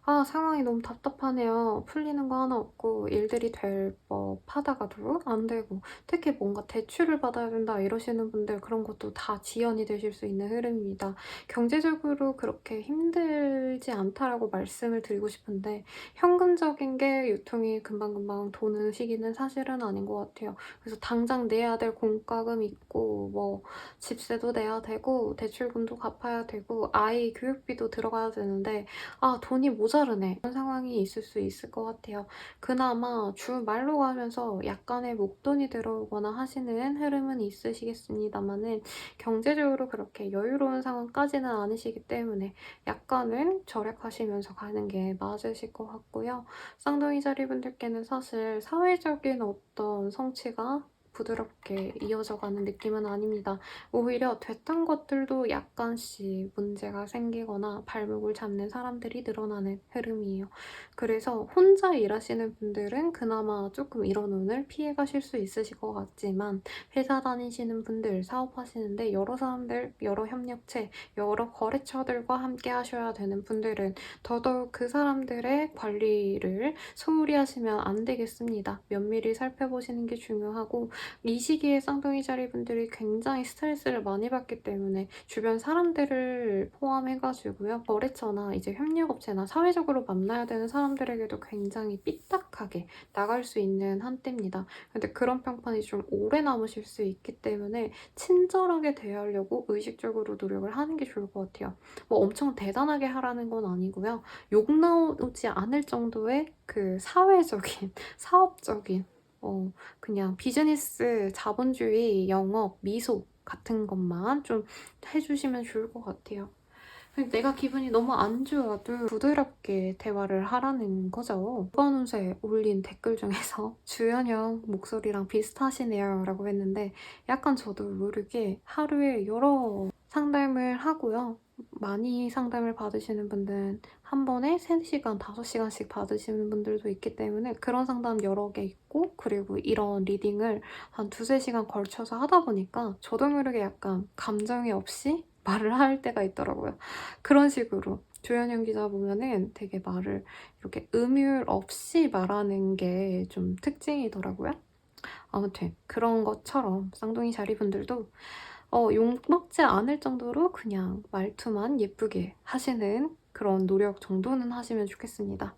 "아 상황이 너무 답답하네요. 풀리는 거 하나 없고 일들이 될 법하다가도 안 되고 특히 뭔가 대출을 받아야 된다." 이러시는 분들 그런 것도 다 지연이 되실 수 있는 흐름입니다. 경제적으로 그렇게 힘들지 않다라고 말씀을 드리고 싶은데 현금적인 게 유통이 금방금방 도는 시기는 사실은 아닌 것 같아요. 그래서 당장 내야 될 공과금 있고 뭐 집세도 내야 되고 대출금도 갚아야 되고 아이 교육비도 들어가야 되는데 돈이 모자르네. 그런 상황이 있을 수 있을 것 같아요. 그나마 주말로 가면서 약간의 목돈이 들어오거나 하시는 흐름은 있으시겠습니다마는 경제적으로 그렇게 여유로운 상황까지는 아니시기 때문에 약간은 절약하시면서 가는 게 맞으실 것 같고요. 쌍둥이 자리분들께는 사실 사회적인 어떤 성취가 부드럽게 이어져가는 느낌은 아닙니다. 오히려 됐던 것들도 약간씩 문제가 생기거나 발목을 잡는 사람들이 늘어나는 흐름이에요. 그래서 혼자 일하시는 분들은 그나마 조금 이런 운을 피해 가실 수 있으실 것 같지만 회사 다니시는 분들, 사업하시는데 여러 사람들, 여러 협력체, 여러 거래처들과 함께 하셔야 되는 분들은 더더욱 그 사람들의 관리를 소홀히 하시면 안 되겠습니다. 면밀히 살펴보시는 게 중요하고 이 시기에 쌍둥이 자리 분들이 굉장히 스트레스를 많이 받기 때문에 주변 사람들을 포함해가지고요. 거래처나 이제 협력업체나 사회적으로 만나야 되는 사람들에게도 굉장히 삐딱하게 나갈 수 있는 한때입니다. 근데 그런 평판이 좀 오래 남으실 수 있기 때문에 친절하게 대하려고 의식적으로 노력을 하는 게 좋을 것 같아요. 뭐 엄청 대단하게 하라는 건 아니고요. 욕 나오지 않을 정도의 그 사회적인, 사업적인 그냥 비즈니스, 자본주의, 영업, 미소 같은 것만 좀 해주시면 좋을 것 같아요. 내가 기분이 너무 안 좋아도 부드럽게 대화를 하라는 거죠. 이번 운세에 올린 댓글 중에서 주연형 목소리랑 비슷하시네요 라고 했는데 약간 저도 모르게 하루에 여러 상담을 하고요. 많이 상담을 받으시는 분들은 한 번에 3시간, 5시간씩 받으시는 분들도 있기 때문에 그런 상담 여러 개 있고 그리고 이런 리딩을 한 2~3시간 걸쳐서 하다 보니까 저도 모르게 약간 감정이 없이 말을 할 때가 있더라고요. 그런 식으로 조연현 기자 보면은 되게 말을 이렇게 음율 없이 말하는 게 좀 특징이더라고요. 아무튼 그런 것처럼 쌍둥이 자리분들도 욕먹지 않을 정도로 그냥 말투만 예쁘게 하시는 그런 노력 정도는 하시면 좋겠습니다.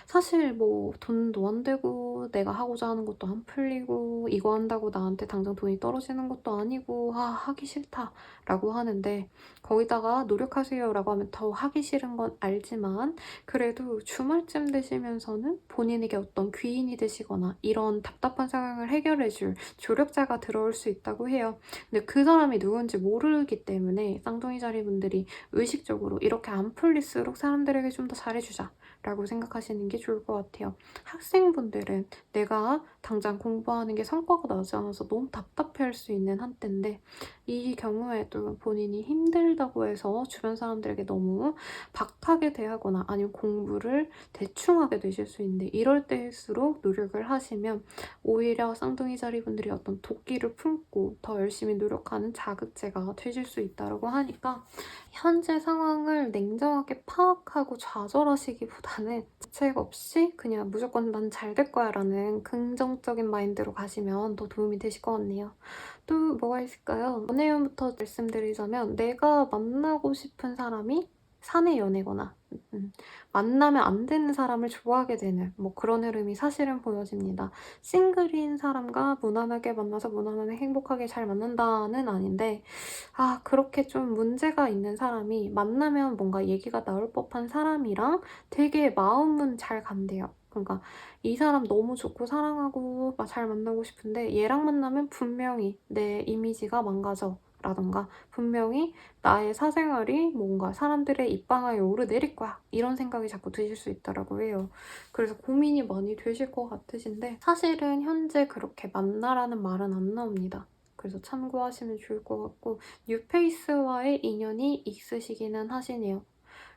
사실 뭐 돈도 안 되고 내가 하고자 하는 것도 안 풀리고 이거 한다고 나한테 당장 돈이 떨어지는 것도 아니고 하기 싫다라고 하는데 거기다가 노력하세요라고 하면 더 하기 싫은 건 알지만 그래도 주말쯤 되시면서는 본인에게 어떤 귀인이 되시거나 이런 답답한 상황을 해결해줄 조력자가 들어올 수 있다고 해요. 근데 그 사람이 누군지 모르기 때문에 쌍둥이 자리분들이 의식적으로 이렇게 안 풀릴수록 사람들에게 좀 더 잘해주자 라고 생각하시는 게 좋을 것 같아요. 학생분들은 내가 당장 공부하는 게 성과가 나지 않아서 너무 답답해할 수 있는 한때인데 이 경우에도 본인이 힘들다고 해서 주변 사람들에게 너무 박하게 대하거나 아니면 공부를 대충 하게 되실 수 있는데 이럴 때일수록 노력을 하시면 오히려 쌍둥이 자리분들이 어떤 도끼를 품고 더 열심히 노력하는 자극제가 되실 수 있다고 하니까 현재 상황을 냉정하게 파악하고 좌절하시기보다는 자책 없이 그냥 무조건 난 잘 될 거야 라는 긍정적인 마인드로 가시면 더 도움이 되실 것 같네요. 또 뭐가 있을까요? 연애운부터 말씀드리자면 내가 만나고 싶은 사람이 사내 연애거나 만나면 안 되는 사람을 좋아하게 되는 뭐 그런 흐름이 사실은 보여집니다. 싱글인 사람과 무난하게 만나서 무난하게 행복하게 잘 만난다는 아닌데 그렇게 좀 문제가 있는 사람이 만나면 뭔가 얘기가 나올 법한 사람이랑 되게 마음은 잘 간대요. 그러니까 이 사람 너무 좋고 사랑하고 막 잘 만나고 싶은데 얘랑 만나면 분명히 내 이미지가 망가져. 라던가 분명히 나의 사생활이 뭔가 사람들의 입방아에 오르내릴 거야 이런 생각이 자꾸 드실 수 있다고 해요. 그래서 고민이 많이 되실 것 같으신데 사실은 현재 그렇게 만나라는 말은 안 나옵니다. 그래서 참고하시면 좋을 것 같고 뉴페이스와의 인연이 있으시기는 하시네요.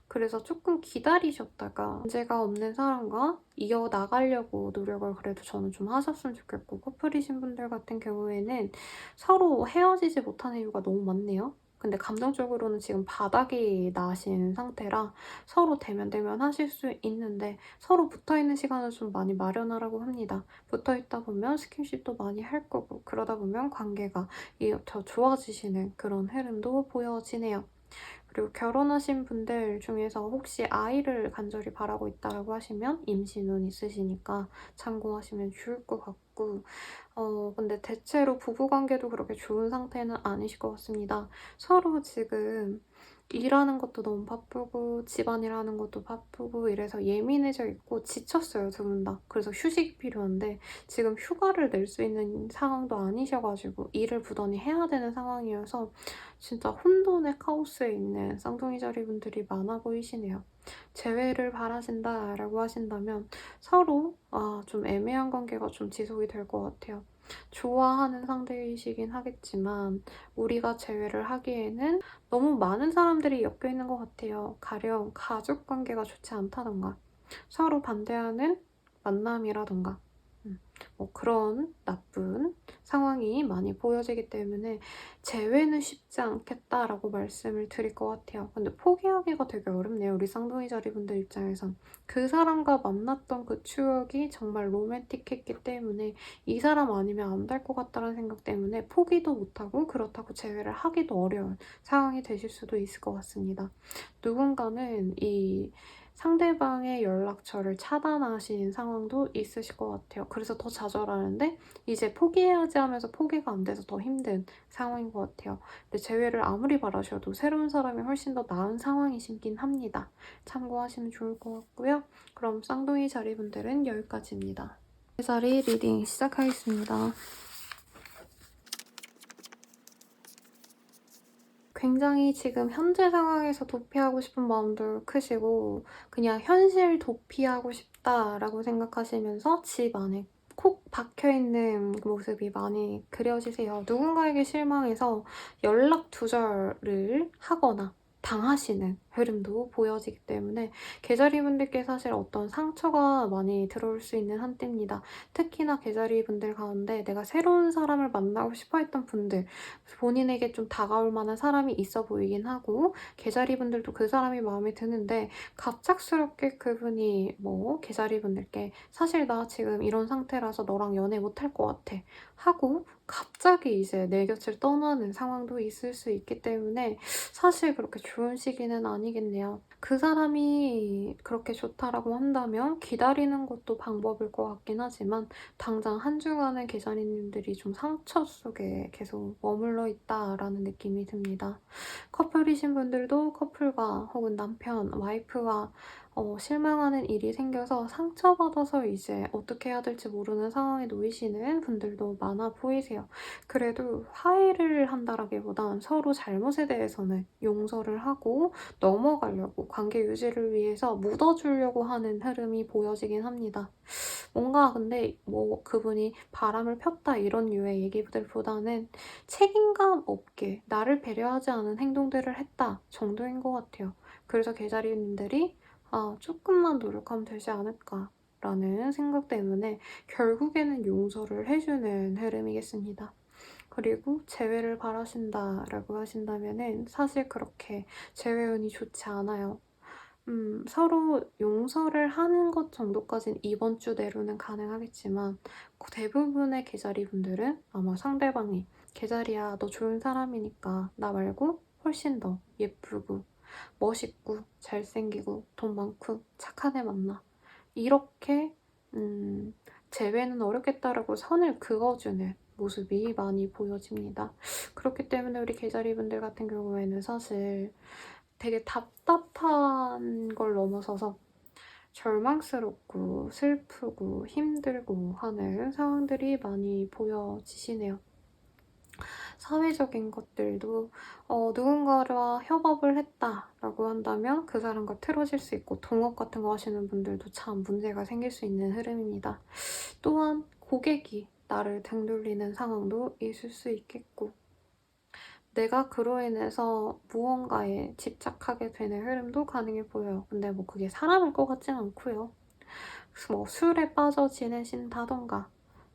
그래서 조금 기다리셨다가 문제가 없는 사람과 이어나가려고 노력을 그래도 저는 좀 하셨으면 좋겠고 커플이신 분들 같은 경우에는 서로 헤어지지 못하는 이유가 너무 많네요. 근데 감정적으로는 지금 바닥이 나신 상태라 서로 대면 하실 수 있는데 서로 붙어있는 시간을 좀 많이 마련하라고 합니다. 붙어있다 보면 스킨십도 많이 할 거고 그러다 보면 관계가 더 좋아지시는 그런 흐름도 보여지네요. 그리고 결혼하신 분들 중에서 혹시 아이를 간절히 바라고 있다라고 하시면 임신운 있으시니까 참고하시면 좋을 것 같고 근데 대체로 부부관계도 그렇게 좋은 상태는 아니실 것 같습니다. 서로 지금 일하는 것도 너무 바쁘고 집안일 하는 것도 바쁘고 이래서 예민해져 있고 지쳤어요, 두 분 다. 그래서 휴식이 필요한데 지금 휴가를 낼 수 있는 상황도 아니셔가지고 일을 부단히 해야 되는 상황이어서 진짜 혼돈의 카오스에 있는 쌍둥이 자리분들이 많아 보이시네요. 재회를 바라신다라고 하신다면 서로 좀 애매한 관계가 좀 지속이 될 것 같아요. 좋아하는 상대이시긴 하겠지만 우리가 재회를 하기에는 너무 많은 사람들이 엮여 있는 것 같아요. 가령 가족 관계가 좋지 않다던가 서로 반대하는 만남이라던가 뭐 그런 나쁜 상황이 많이 보여지기 때문에 재회는 쉽지 않겠다라고 말씀을 드릴 것 같아요. 근데 포기하기가 되게 어렵네요. 우리 쌍둥이 자리분들 입장에선. 그 사람과 만났던 그 추억이 정말 로맨틱했기 때문에 이 사람 아니면 안 될 것 같다는 생각 때문에 포기도 못하고 그렇다고 재회를 하기도 어려운 상황이 되실 수도 있을 것 같습니다. 누군가는 이 상대방의 연락처를 차단하신 상황도 있으실 것 같아요. 그래서 더 좌절하는데 이제 포기해야지 하면서 포기가 안 돼서 더 힘든 상황인 것 같아요. 근데 재회를 아무리 바라셔도 새로운 사람이 훨씬 더 나은 상황이시긴 합니다. 참고하시면 좋을 것 같고요. 그럼 쌍둥이 자리분들은 여기까지입니다. 자리 리딩 시작하겠습니다. 굉장히 지금 현재 상황에서 도피하고 싶은 마음도 크시고 그냥 현실 도피하고 싶다라고 생각하시면서 집 안에 콕 박혀있는 모습이 많이 그려지세요. 누군가에게 실망해서 연락 두절을 하거나 당하시는 흐름도 보여지기 때문에 계자리분들께 사실 어떤 상처가 많이 들어올 수 있는 한때입니다. 특히나 계자리분들 가운데 내가 새로운 사람을 만나고 싶어 했던 분들 본인에게 좀 다가올 만한 사람이 있어 보이긴 하고 계자리분들도 그 사람이 마음에 드는데 갑작스럽게 그분이 뭐 계자리분들께 사실 나 지금 이런 상태라서 너랑 연애 못할 것 같아 하고 갑자기 이제 내 곁을 떠나는 상황도 있을 수 있기 때문에 사실 그렇게 좋은 시기는 아니겠네요. 그 사람이 그렇게 좋다라고 한다면 기다리는 것도 방법일 것 같긴 하지만 당장 한 주간의 계자리님들이 좀 상처 속에 계속 머물러 있다라는 느낌이 듭니다. 커플이신 분들도 커플과 혹은 남편, 와이프와 실망하는 일이 생겨서 상처받아서 이제 어떻게 해야 될지 모르는 상황에 놓이시는 분들도 많아 보이세요. 그래도 화해를 한다라기보단 서로 잘못에 대해서는 용서를 하고 넘어가려고 관계 유지를 위해서 묻어주려고 하는 흐름이 보여지긴 합니다. 뭔가 근데 뭐 그분이 바람을 폈다 이런 류의 얘기들보다는 책임감 없게 나를 배려하지 않은 행동들을 했다 정도인 것 같아요. 그래서 계자리님들이 조금만 노력하면 되지 않을까라는 생각 때문에 결국에는 용서를 해주는 흐름이겠습니다. 그리고 재회를 바라신다라고 하신다면은 사실 그렇게 재회운이 좋지 않아요. 서로 용서를 하는 것 정도까진 이번 주 내로는 가능하겠지만 대부분의 계자리 분들은 아마 상대방이 계자리야 너 좋은 사람이니까 나 말고 훨씬 더 예쁘고 멋있고 잘생기고 돈 많고 착한 애 만나 이렇게 재회는 어렵겠다라고 선을 그어주는 모습이 많이 보여집니다. 그렇기 때문에 우리 계자리 분들 같은 경우에는 사실 되게 답답한 걸 넘어서서 절망스럽고 슬프고 힘들고 하는 상황들이 많이 보여지시네요. 사회적인 것들도 누군가와 협업을 했다라고 한다면 그 사람과 틀어질 수 있고 동업 같은 거 하시는 분들도 참 문제가 생길 수 있는 흐름입니다. 또한 고객이 나를 등 돌리는 상황도 있을 수 있겠고 내가 그로 인해서 무언가에 집착하게 되는 흐름도 가능해 보여요. 근데 뭐 그게 사람일 것 같진 않고요. 뭐 술에 빠져 지내신다던가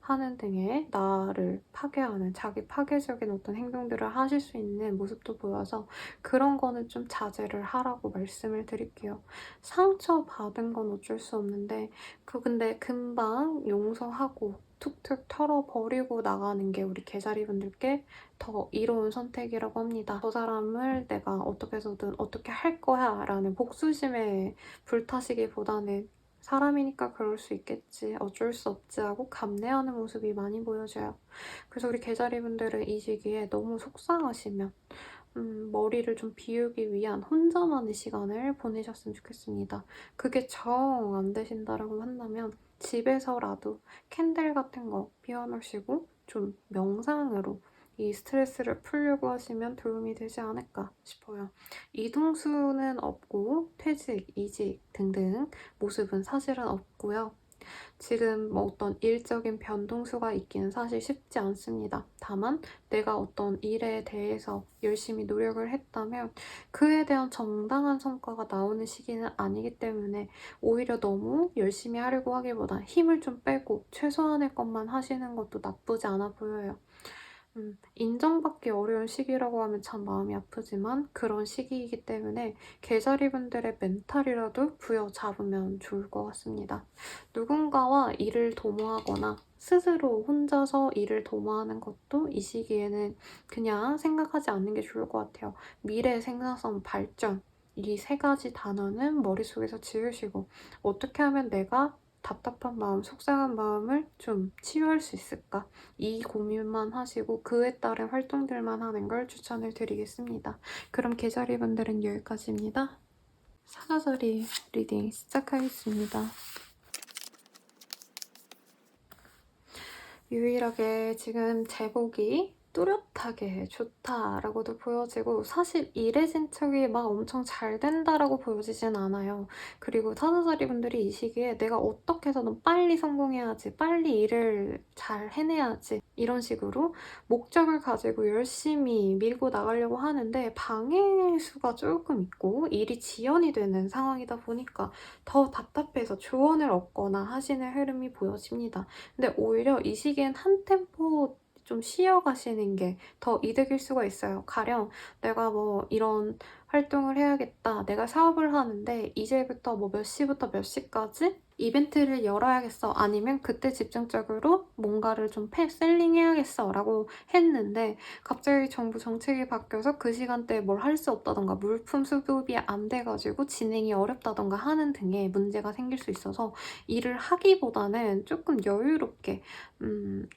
하는 등의 나를 파괴하는 자기 파괴적인 어떤 행동들을 하실 수 있는 모습도 보여서 그런 거는 좀 자제를 하라고 말씀을 드릴게요. 상처받은 건 어쩔 수 없는데 근데 금방 용서하고 툭툭 털어버리고 나가는 게 우리 개자리분들께 더 이로운 선택이라고 합니다. 저 사람을 내가 어떻게 해서든 어떻게 할 거야 라는 복수심에 불타시기보다는 사람이니까 그럴 수 있겠지, 어쩔 수 없지 하고 감내하는 모습이 많이 보여져요. 그래서 우리 개자리분들은 이 시기에 너무 속상하시면 머리를 좀 비우기 위한 혼자만의 시간을 보내셨으면 좋겠습니다. 그게 정 안 되신다라고 한다면 집에서라도 캔들 같은 거 피워놓으시고 좀 명상으로 이 스트레스를 풀려고 하시면 도움이 되지 않을까 싶어요. 이동수는 없고 퇴직, 이직 등등 모습은 사실은 없고요. 지금 뭐 어떤 일적인 변동수가 있기는 사실 쉽지 않습니다. 다만 내가 어떤 일에 대해서 열심히 노력을 했다면 그에 대한 정당한 성과가 나오는 시기는 아니기 때문에 오히려 너무 열심히 하려고 하기보다 힘을 좀 빼고 최소한의 것만 하시는 것도 나쁘지 않아 보여요. 인정받기 어려운 시기라고 하면 참 마음이 아프지만 그런 시기이기 때문에 개자리분들의 멘탈이라도 부여잡으면 좋을 것 같습니다. 누군가와 일을 도모하거나 스스로 혼자서 일을 도모하는 것도 이 시기에는 그냥 생각하지 않는 게 좋을 것 같아요. 미래 생산성 발전, 이 세 가지 단어는 머릿속에서 지우시고 어떻게 하면 내가 답답한 마음, 속상한 마음을 좀 치유할 수 있을까? 이 고민만 하시고 그에 따른 활동들만 하는 걸 추천을 드리겠습니다. 그럼 계절이분들은 여기까지입니다. 사자자리 리딩 시작하겠습니다. 유일하게 지금 제복이 뚜렷하게 좋다라고도 보여지고 사실 일의 진척이 막 엄청 잘 된다라고 보여지진 않아요. 그리고 사자자리 분들이 이 시기에 내가 어떻게 해서든 빨리 성공해야지, 빨리 일을 잘 해내야지 이런 식으로 목적을 가지고 열심히 밀고 나가려고 하는데 방해수가 조금 있고 일이 지연이 되는 상황이다 보니까 더 답답해서 조언을 얻거나 하시는 흐름이 보여집니다. 근데 오히려 이 시기엔 한 템포 좀 쉬어가시는 게 더 이득일 수가 있어요. 가령 내가 뭐 이런 활동을 해야겠다. 내가 사업을 하는데 이제부터 뭐 몇 시부터 몇 시까지 이벤트를 열어야겠어. 아니면 그때 집중적으로 뭔가를 좀 셀링해야겠어. 라고 했는데 갑자기 정부 정책이 바뀌어서 그 시간대에 뭘 할 수 없다던가 물품 수급이 안 돼가지고 진행이 어렵다던가 하는 등의 문제가 생길 수 있어서 일을 하기보다는 조금 여유롭게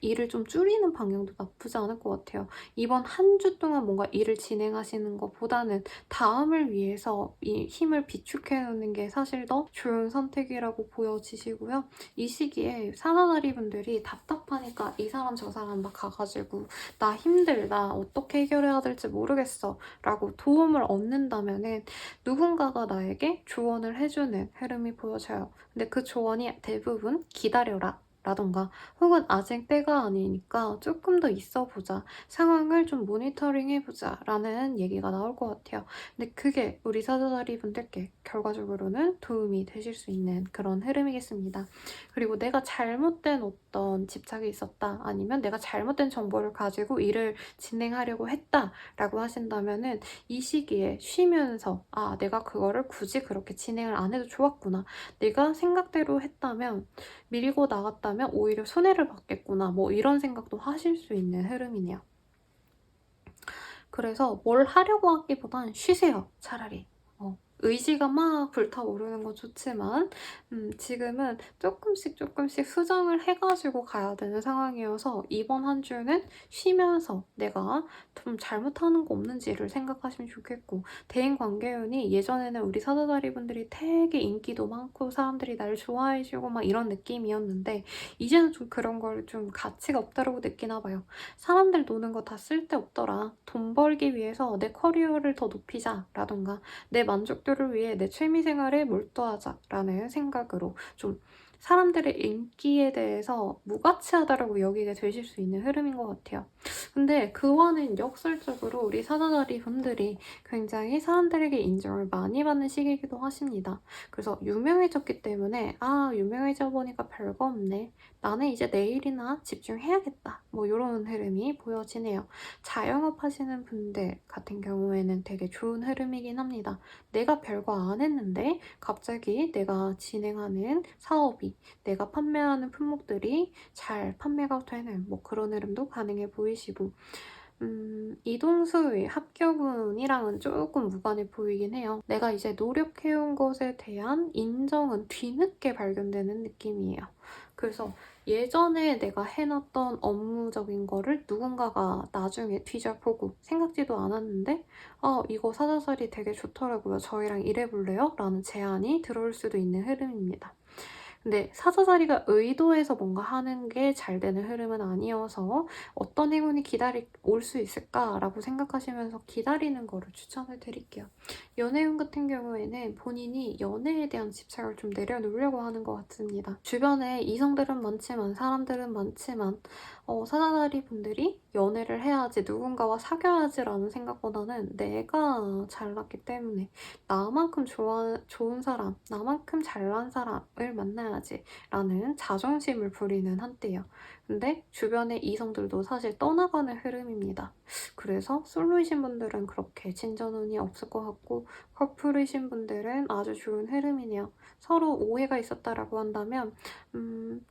일을 좀 줄이는 방향도 나쁘지 않을 것 같아요. 이번 한 주 동안 뭔가 일을 진행하시는 것보다는 다음을 위해서 이 힘을 비축해 놓는 게 사실 더 좋은 선택이라고 보여지시고요. 이 시기에 사나다리 분들이 답답하니까 이 사람 저 사람 막 가가지고 나 힘들다, 어떻게 해결해야 될지 모르겠어 라고 도움을 얻는다면은 누군가가 나에게 조언을 해주는 흐름이 보여져요. 근데 그 조언이 대부분 기다려라 라던가 혹은 아직 때가 아니니까 조금 더 있어보자, 상황을 좀 모니터링해보자 라는 얘기가 나올 것 같아요. 근데 그게 우리 사자자리 분들께 결과적으로는 도움이 되실 수 있는 그런 흐름이겠습니다. 그리고 내가 잘못된 어떤 집착이 있었다, 아니면 내가 잘못된 정보를 가지고 일을 진행하려고 했다 라고 하신다면은 이 시기에 쉬면서 내가 그거를 굳이 그렇게 진행을 안 해도 좋았구나, 내가 생각대로 했다면 밀고 나갔다면 오히려 손해를 받겠구나, 뭐 이런 생각도 하실 수 있는 흐름이네요. 그래서 뭘 하려고 하기보단 쉬세요, 차라리. 의지가 막 불타오르는 건 좋지만 지금은 조금씩 수정을 해가지고 가야 되는 상황이어서 이번 한 주는 쉬면서 내가 좀 잘못하는 거 없는지를 생각하시면 좋겠고, 대인관계운이 예전에는 우리 사자자리 분들이 되게 인기도 많고 사람들이 날 좋아해주고 막 이런 느낌이었는데 이제는 좀 그런 걸 좀 가치가 없다고 느끼나 봐요. 사람들 노는 거 다 쓸데없더라. 돈 벌기 위해서 내 커리어를 더 높이자 라던가 내 만족도를 위해 내 취미생활에 몰두하자 라는 생각으로 좀 사람들의 인기에 대해서 무가치하다라고 여기게 되실 수 있는 흐름인 것 같아요. 근데 그와는 역설적으로 우리 사자자리 분들이 굉장히 사람들에게 인정을 많이 받는 시기이기도 하십니다. 그래서 유명해졌기 때문에 유명해져 보니까 별거 없네. 나는 이제 내 일이나 집중해야겠다. 뭐 이런 흐름이 보여지네요. 자영업 하시는 분들 같은 경우에는 되게 좋은 흐름이긴 합니다. 내가 별거 안 했는데 갑자기 내가 진행하는 사업이, 내가 판매하는 품목들이 잘 판매가 되는 뭐 그런 흐름도 가능해 보이시고, 이동수의 합격운이랑은 조금 무관해 보이긴 해요. 내가 이제 노력해온 것에 대한 인정은 뒤늦게 발견되는 느낌이에요. 그래서 예전에 내가 해놨던 업무적인 거를 누군가가 나중에 뒤져보고 생각지도 않았는데 이거 사자살이 되게 좋더라고요. 저희랑 일해볼래요? 라는 제안이 들어올 수도 있는 흐름입니다. 근데 사자자리가 의도해서 뭔가 하는 게 잘 되는 흐름은 아니어서 어떤 행운이 올 수 있을까라고 생각하시면서 기다리는 거를 추천을 드릴게요. 연애운 같은 경우에는 본인이 연애에 대한 집착을 좀 내려놓으려고 하는 것 같습니다. 주변에 이성들은 많지만 사람들은 많지만 사자자리 분들이 연애를 해야지, 누군가와 사귀어야지라는 생각보다는 내가 잘났기 때문에 나만큼 좋은 사람, 나만큼 잘난 사람을 만나야지 라는 자존심을 부리는 한때예요. 근데 주변의 이성들도 사실 떠나가는 흐름입니다. 그래서 솔로이신 분들은 그렇게 진전운이 없을 것 같고, 커플이신 분들은 아주 좋은 흐름이네요. 서로 오해가 있었다라고 한다면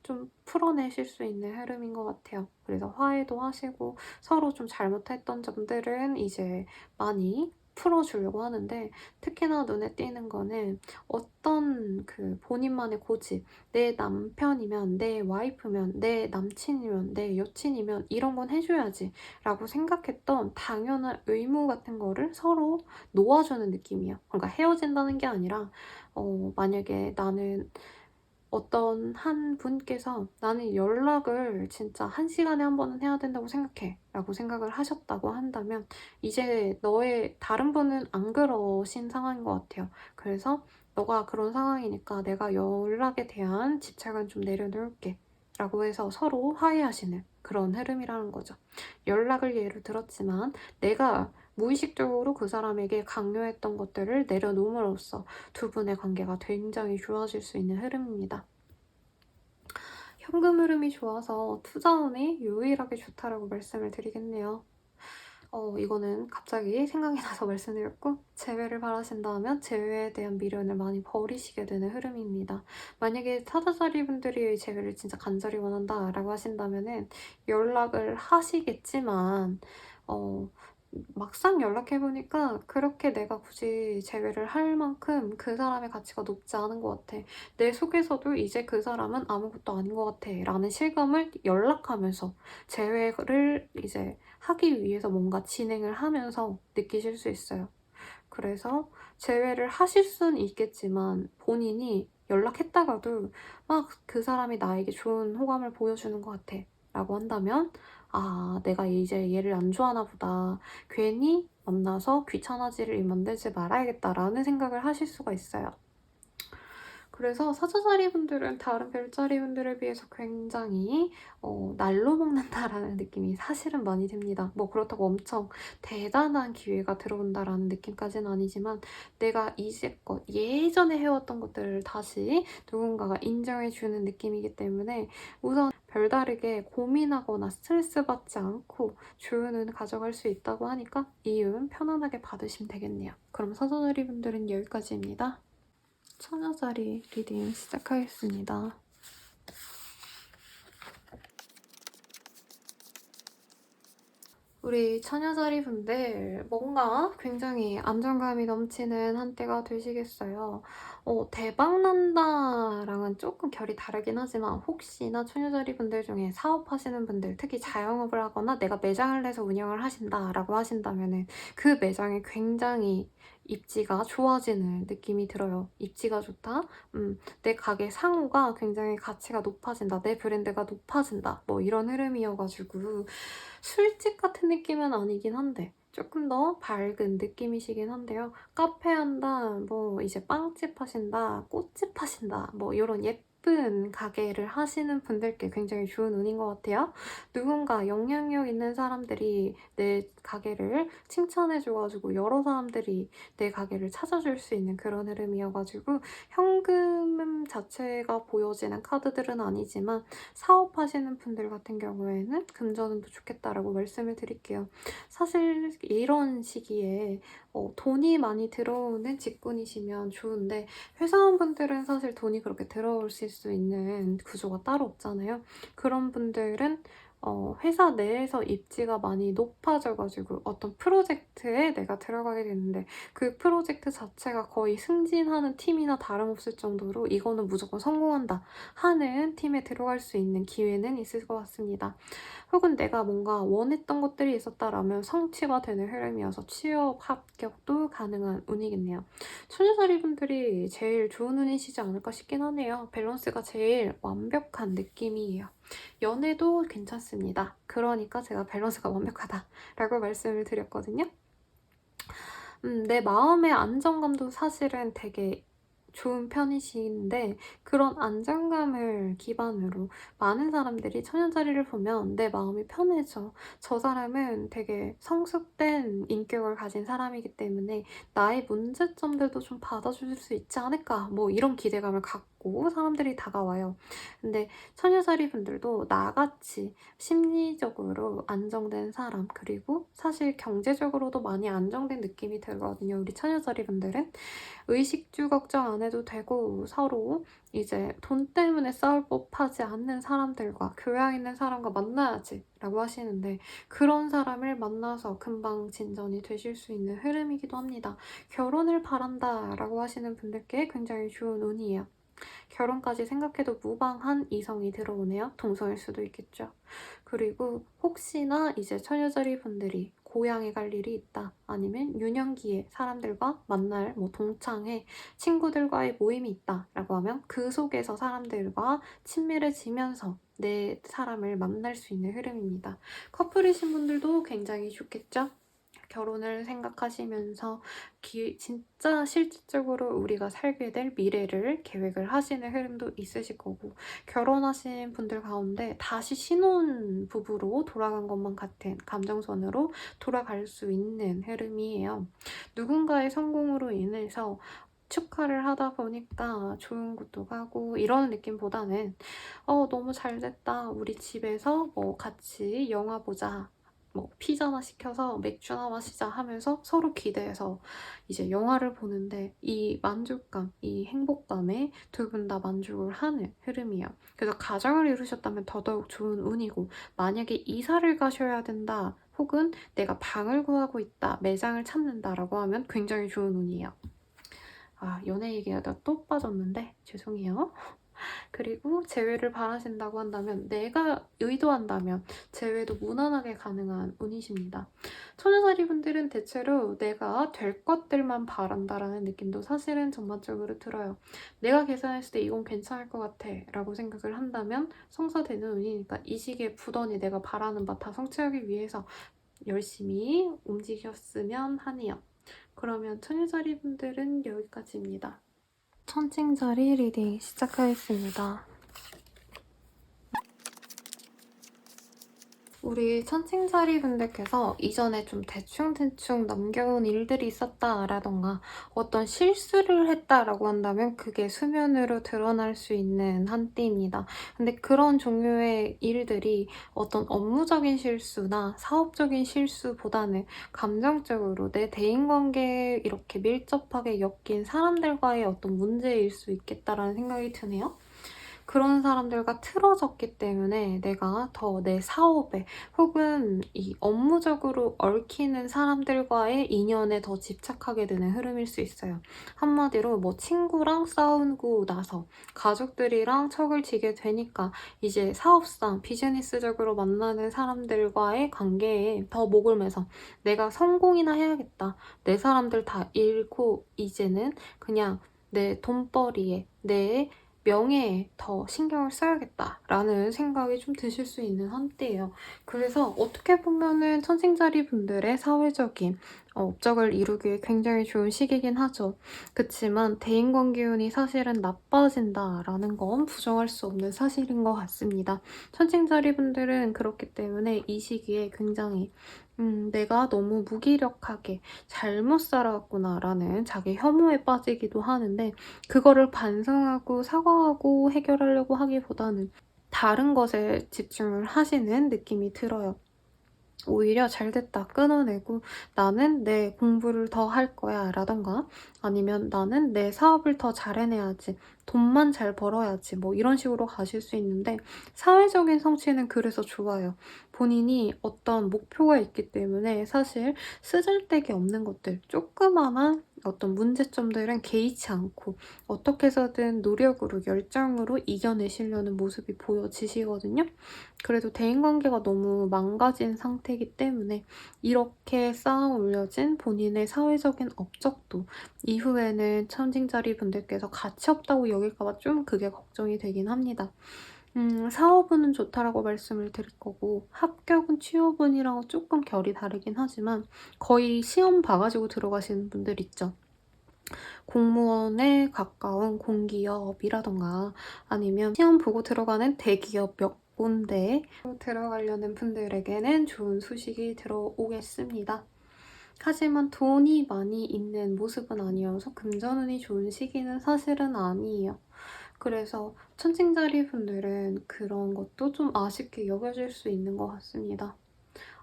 좀 풀어내실 수 있는 흐름인 것 같아요. 그래서 화해도 하시고 서로 좀 잘못했던 점들은 이제 많이 풀어주려고 하는데, 특히나 눈에 띄는 거는 어떤 그 본인만의 고집, 내 남편이면, 내 와이프면, 내 남친이면, 내 여친이면 이런 건 해줘야지 라고 생각했던 당연한 의무 같은 거를 서로 놓아주는 느낌이에요. 그러니까 헤어진다는 게 아니라 만약에 나는 어떤 한 분께서 나는 연락을 진짜 1시간에 한 번은 해야 된다고 생각해 라고 생각을 하셨다고 한다면, 이제 너의 다른 분은 안 그러신 상황인 것 같아요. 그래서 너가 그런 상황이니까 내가 연락에 대한 집착은 좀 내려놓을게 라고 해서 서로 화해하시는 그런 흐름이라는 거죠. 연락을 예로 들었지만 내가 무의식적으로 그 사람에게 강요했던 것들을 내려놓음으로써 두 분의 관계가 굉장히 좋아질 수 있는 흐름입니다. 현금 흐름이 좋아서 투자운이 유일하게 좋다라고 말씀을 드리겠네요. 이거는 갑자기 생각이 나서 말씀드렸고, 재회를 바라신다면 재회에 대한 미련을 많이 버리시게 되는 흐름입니다. 만약에 사자자리 분들이 재회를 진짜 간절히 원한다라고 하신다면은 연락을 하시겠지만 막상 연락해보니까 그렇게 내가 굳이 재회를 할 만큼 그 사람의 가치가 높지 않은 것 같아. 내 속에서도 이제 그 사람은 아무것도 아닌 것 같아 라는 실감을 연락하면서 재회를 이제 하기 위해서 뭔가 진행을 하면서 느끼실 수 있어요. 그래서 재회를 하실 수는 있겠지만 본인이 연락했다가도 막 그 사람이 나에게 좋은 호감을 보여주는 것 같아 라고 한다면, 내가 이제 얘를 안 좋아하나 보다, 괜히 만나서 귀찮아질 일 만들지 말아야겠다라는 생각을 하실 수가 있어요. 그래서 사자자리 분들은 다른 별자리 분들에 비해서 굉장히 날로 먹는다라는 느낌이 사실은 많이 듭니다. 뭐 그렇다고 엄청 대단한 기회가 들어온다라는 느낌까지는 아니지만, 내가 이제껏 예전에 해왔던 것들을 다시 누군가가 인정해주는 느낌이기 때문에 우선 별다르게 고민하거나 스트레스 받지 않고 좋은 운 가져갈 수 있다고 하니까 이 운 편안하게 받으시면 되겠네요. 그럼 사자자리 분들은 여기까지입니다. 처녀자리 리딩 시작하겠습니다. 우리 처녀자리 분들 뭔가 굉장히 안정감이 넘치는 한때가 되시겠어요. 대박난다랑은 조금 결이 다르긴 하지만, 혹시나 처녀자리 분들 중에 사업하시는 분들, 특히 자영업을 하거나 내가 매장을 내서 운영을 하신다라고 하신다면 그 매장이 굉장히 입지가 좋아지는 느낌이 들어요. 입지가 좋다? 내 가게 상호가 굉장히 가치가 높아진다. 내 브랜드가 높아진다. 뭐 이런 흐름이어가지고 술집 같은 느낌은 아니긴 한데 조금 더 밝은 느낌이시긴 한데요. 카페 한다, 뭐 이제 빵집 하신다, 꽃집 하신다, 뭐 이런 예쁜 가게를 하시는 분들께 굉장히 좋은 운인 것 같아요. 누군가 영향력 있는 사람들이 내 가게를 칭찬해줘가지고 여러 사람들이 내 가게를 찾아줄 수 있는 그런 흐름이어가지고 현금 자체가 보여지는 카드들은 아니지만 사업하시는 분들 같은 경우에는 금전운도 좋겠다라고 말씀을 드릴게요. 사실 이런 시기에 돈이 많이 들어오는 직군이시면 좋은데 회사원분들은 사실 돈이 그렇게 들어오실 수 있는 구조가 따로 없잖아요. 그런 분들은 회사 내에서 입지가 많이 높아져가지고 어떤 프로젝트에 내가 들어가게 되는데 그 프로젝트 자체가 거의 승진하는 팀이나 다름없을 정도로 이거는 무조건 성공한다 하는 팀에 들어갈 수 있는 기회는 있을 것 같습니다. 혹은 내가 뭔가 원했던 것들이 있었다라면 성취가 되는 흐름이어서 취업 합격도 가능한 운이겠네요. 처녀자리 분들이 제일 좋은 운이시지 않을까 싶긴 하네요. 밸런스가 제일 완벽한 느낌이에요. 연애도 괜찮습니다. 그러니까 제가 밸런스가 완벽하다라고 말씀을 드렸거든요. 내 마음의 안정감도 사실은 되게 좋은 편이신데 그런 안정감을 기반으로 많은 사람들이 천연자리를 보면 내 마음이 편해져. 저 사람은 되게 성숙된 인격을 가진 사람이기 때문에 나의 문제점들도 좀 받아줄 수 있지 않을까 뭐 이런 기대감을 갖고 사람들이 다가와요. 근데 천여자리 분들도 나같이 심리적으로 안정된 사람 그리고 사실 경제적으로도 많이 안정된 느낌이 들거든요. 우리 천여자리 분들은 의식주 걱정 안 해도 되고 서로 이제 돈 때문에 싸울 법하지 않는 사람들과 교양 있는 사람과 만나야지 라고 하시는데 그런 사람을 만나서 금방 진전이 되실 수 있는 흐름이기도 합니다. 결혼을 바란다 라고 하시는 분들께 굉장히 좋은 운이에요. 결혼까지 생각해도 무방한 이성이 들어오네요. 동성일 수도 있겠죠. 그리고 혹시나 이제 처녀자리 분들이 고향에 갈 일이 있다. 아니면 유년기에 사람들과 만날 동창회, 친구들과의 모임이 있다. 라고 하면 그 속에서 사람들과 친밀해지면서 내 사람을 만날 수 있는 흐름입니다. 커플이신 분들도 굉장히 좋겠죠? 결혼을 생각하시면서 진짜 실질적으로 우리가 살게 될 미래를 계획을 하시는 흐름도 있으실 거고 결혼하신 분들 가운데 다시 신혼부부로 돌아간 것만 같은 감정선으로 돌아갈 수 있는 흐름이에요. 누군가의 성공으로 인해서 축하를 하다 보니까 좋은 곳도 가고 이런 느낌보다는 너무 잘 됐다. 우리 집에서 뭐 같이 영화 보자. 뭐 피자나 시켜서 맥주나 마시자 하면서 서로 기대해서 이제 영화를 보는데 이 만족감, 이 행복감에 두 분 다 만족을 하는 흐름이에요. 그래서 가정을 이루셨다면 더더욱 좋은 운이고 만약에 이사를 가셔야 된다 혹은 내가 방을 구하고 있다, 매장을 찾는다라고 하면 굉장히 좋은 운이에요. 연애 얘기하다 또 빠졌는데 죄송해요. 그리고 재회를 바라신다고 한다면 내가 의도한다면 재회도 무난하게 가능한 운이십니다. 천여자리 분들은 대체로 내가 될 것들만 바란다라는 느낌도 사실은 전반적으로 들어요. 내가 계산했을 때 이건 괜찮을 것 같아 라고 생각을 한다면 성사되는 운이니까 이 시기에 부단히 내가 바라는 바 다 성취하기 위해서 열심히 움직였으면 하네요. 그러면 천여자리 분들은 여기까지입니다. 천칭자리 리딩 시작하겠습니다. 우리 천칭자리 분들께서 이전에 좀 대충대충 넘겨온 일들이 있었다라던가 어떤 실수를 했다라고 한다면 그게 수면으로 드러날 수 있는 한때입니다. 근데 그런 종류의 일들이 어떤 업무적인 실수나 사업적인 실수보다는 감정적으로 내 대인관계에 이렇게 밀접하게 엮인 사람들과의 어떤 문제일 수 있겠다라는 생각이 드네요. 그런 사람들과 틀어졌기 때문에 내가 더 내 사업에 혹은 이 업무적으로 얽히는 사람들과의 인연에 더 집착하게 되는 흐름일 수 있어요. 한마디로 뭐 친구랑 싸우고 나서 가족들이랑 척을 지게 되니까 이제 사업상 비즈니스적으로 만나는 사람들과의 관계에 더 목을 매서 내가 성공이나 해야겠다. 내 사람들 다 잃고 이제는 그냥 내 돈벌이에 내 명예에 더 신경을 써야겠다라는 생각이 좀 드실 수 있는 한때예요. 그래서 어떻게 보면은 천칭자리 분들의 사회적인 업적을 이루기에 굉장히 좋은 시기긴 하죠. 그치만 대인관계 운이 사실은 나빠진다라는 건 부정할 수 없는 사실인 것 같습니다. 천칭자리 분들은 그렇기 때문에 이 시기에 굉장히 내가 너무 무기력하게 잘못 살아왔구나라는 자기 혐오에 빠지기도 하는데 그거를 반성하고 사과하고 해결하려고 하기보다는 다른 것에 집중을 하시는 느낌이 들어요. 오히려 잘됐다 끊어내고 나는 내 공부를 더 할 거야 라던가 아니면 나는 내 사업을 더 잘 해내야지 돈만 잘 벌어야지 뭐 이런 식으로 가실 수 있는데 사회적인 성취는 그래서 좋아요. 본인이 어떤 목표가 있기 때문에 사실 쓰잘데기 없는 것들 조그마한 어떤 문제점들은 개의치 않고 어떻게 해서든 노력으로 열정으로 이겨내시려는 모습이 보여지시거든요. 그래도 대인관계가 너무 망가진 상태이기 때문에 이렇게 쌓아 올려진 본인의 사회적인 업적도 이후에는 천칭자리 분들께서 가치 없다고 여길까 봐 좀 그게 걱정이 되긴 합니다. 사업운은 좋다라고 말씀을 드릴 거고 합격은 취업운이랑 조금 결이 다르긴 하지만 거의 시험 봐 가지고 들어가시는 분들 있죠. 공무원에 가까운 공기업이라던가 아니면 시험 보고 들어가는 대기업 몇 군데에 들어가려는 분들에게는 좋은 소식이 들어오겠습니다. 하지만 돈이 많이 있는 모습은 아니어서 금전운이 좋은 시기는 사실은 아니에요. 그래서 천칭자리 분들은 그런 것도 좀 아쉽게 여겨질 수 있는 것 같습니다.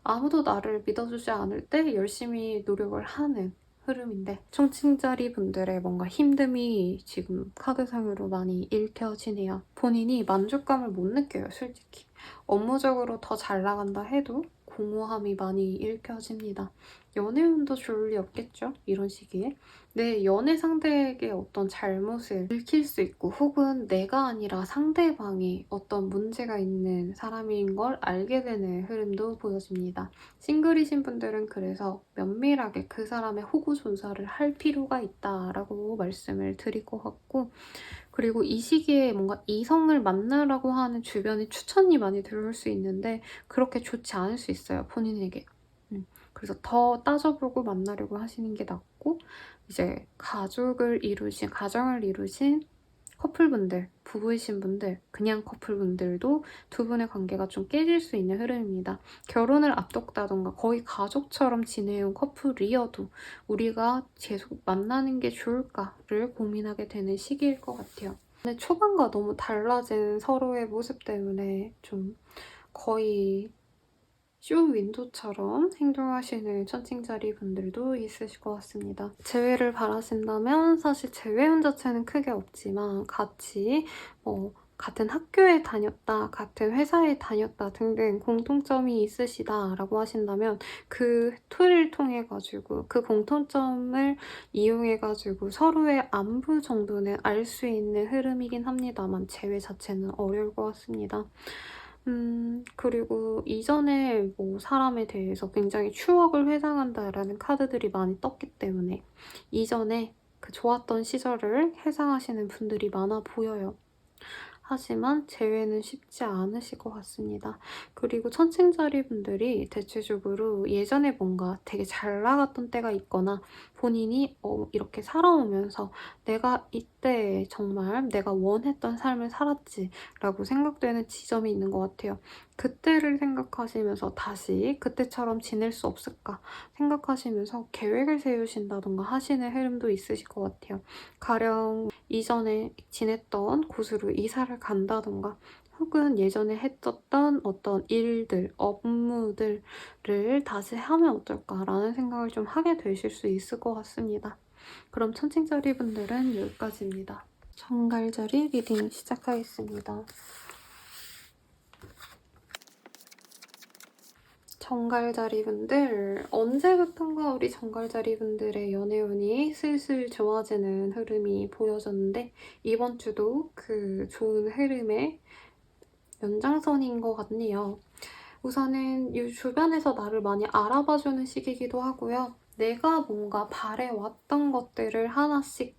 아무도 나를 믿어주지 않을 때 열심히 노력을 하는 흐름인데 천칭자리 분들의 뭔가 힘듦이 지금 카드상으로 많이 읽혀지네요. 본인이 만족감을 못 느껴요, 솔직히. 업무적으로 더 잘 나간다 해도 공허함이 많이 읽혀집니다. 연애운도 좋을 리 없겠죠? 이런 시기에. 내 연애 상대에게 어떤 잘못을 들킬 수 있고 혹은 내가 아니라 상대방이 어떤 문제가 있는 사람인 걸 알게 되는 흐름도 보여집니다. 싱글이신 분들은 그래서 면밀하게 그 사람의 호구조사를 할 필요가 있다라고 말씀을 드릴 것 같고 그리고 이 시기에 뭔가 이성을 만나라고 하는 주변에 추천이 많이 들어올 수 있는데 그렇게 좋지 않을 수 있어요, 본인에게. 그래서 더 따져보고 만나려고 하시는 게 낫고 이제 가정을 이루신 커플분들, 부부이신 분들, 그냥 커플분들도 두 분의 관계가 좀 깨질 수 있는 흐름입니다. 결혼을 앞뒀다던가 거의 가족처럼 지내온 커플이어도 우리가 계속 만나는 게 좋을까를 고민하게 되는 시기일 것 같아요. 근데 초반과 너무 달라진 서로의 모습 때문에 좀 거의 쇼 윈도처럼 행동하시는 천칭자리 분들도 있으실 것 같습니다. 재회를 바라신다면 사실 재회운 자체는 크게 없지만 같이 같은 학교에 다녔다, 같은 회사에 다녔다 등등 공통점이 있으시다라고 하신다면 그 툴을 통해가지고 그 공통점을 이용해가지고 서로의 안부 정도는 알 수 있는 흐름이긴 합니다만 재회 자체는 어려울 것 같습니다. 그리고 이전에 뭐 사람에 대해서 굉장히 추억을 회상한다라는 카드들이 많이 떴기 때문에 이전에 그 좋았던 시절을 회상하시는 분들이 많아 보여요. 하지만 재회는 쉽지 않으실 것 같습니다. 그리고 천칭자리 분들이 대체적으로 예전에 뭔가 되게 잘 나갔던 때가 있거나 본인이 이렇게 살아오면서 내가 이때 정말 내가 원했던 삶을 살았지 라고 생각되는 지점이 있는 것 같아요. 그때를 생각하시면서 다시 그때처럼 지낼 수 없을까 생각하시면서 계획을 세우신다던가 하시는 흐름도 있으실 것 같아요. 가령 이전에 지냈던 곳으로 이사를 간다던가 혹은 예전에 했었던 어떤 일들, 업무들을 다시 하면 어떨까라는 생각을 좀 하게 되실 수 있을 것 같습니다. 그럼 천칭자리 분들은 여기까지입니다. 정갈자리 리딩 시작하겠습니다. 정갈자리 분들, 언제부턴가 우리 정갈자리 분들의 연애운이 슬슬 좋아지는 흐름이 보여졌는데 이번 주도 그 좋은 흐름의 연장선인 것 같네요. 우선은 이 주변에서 나를 많이 알아봐주는 시기이기도 하고요. 내가 뭔가 바래왔던 것들을 하나씩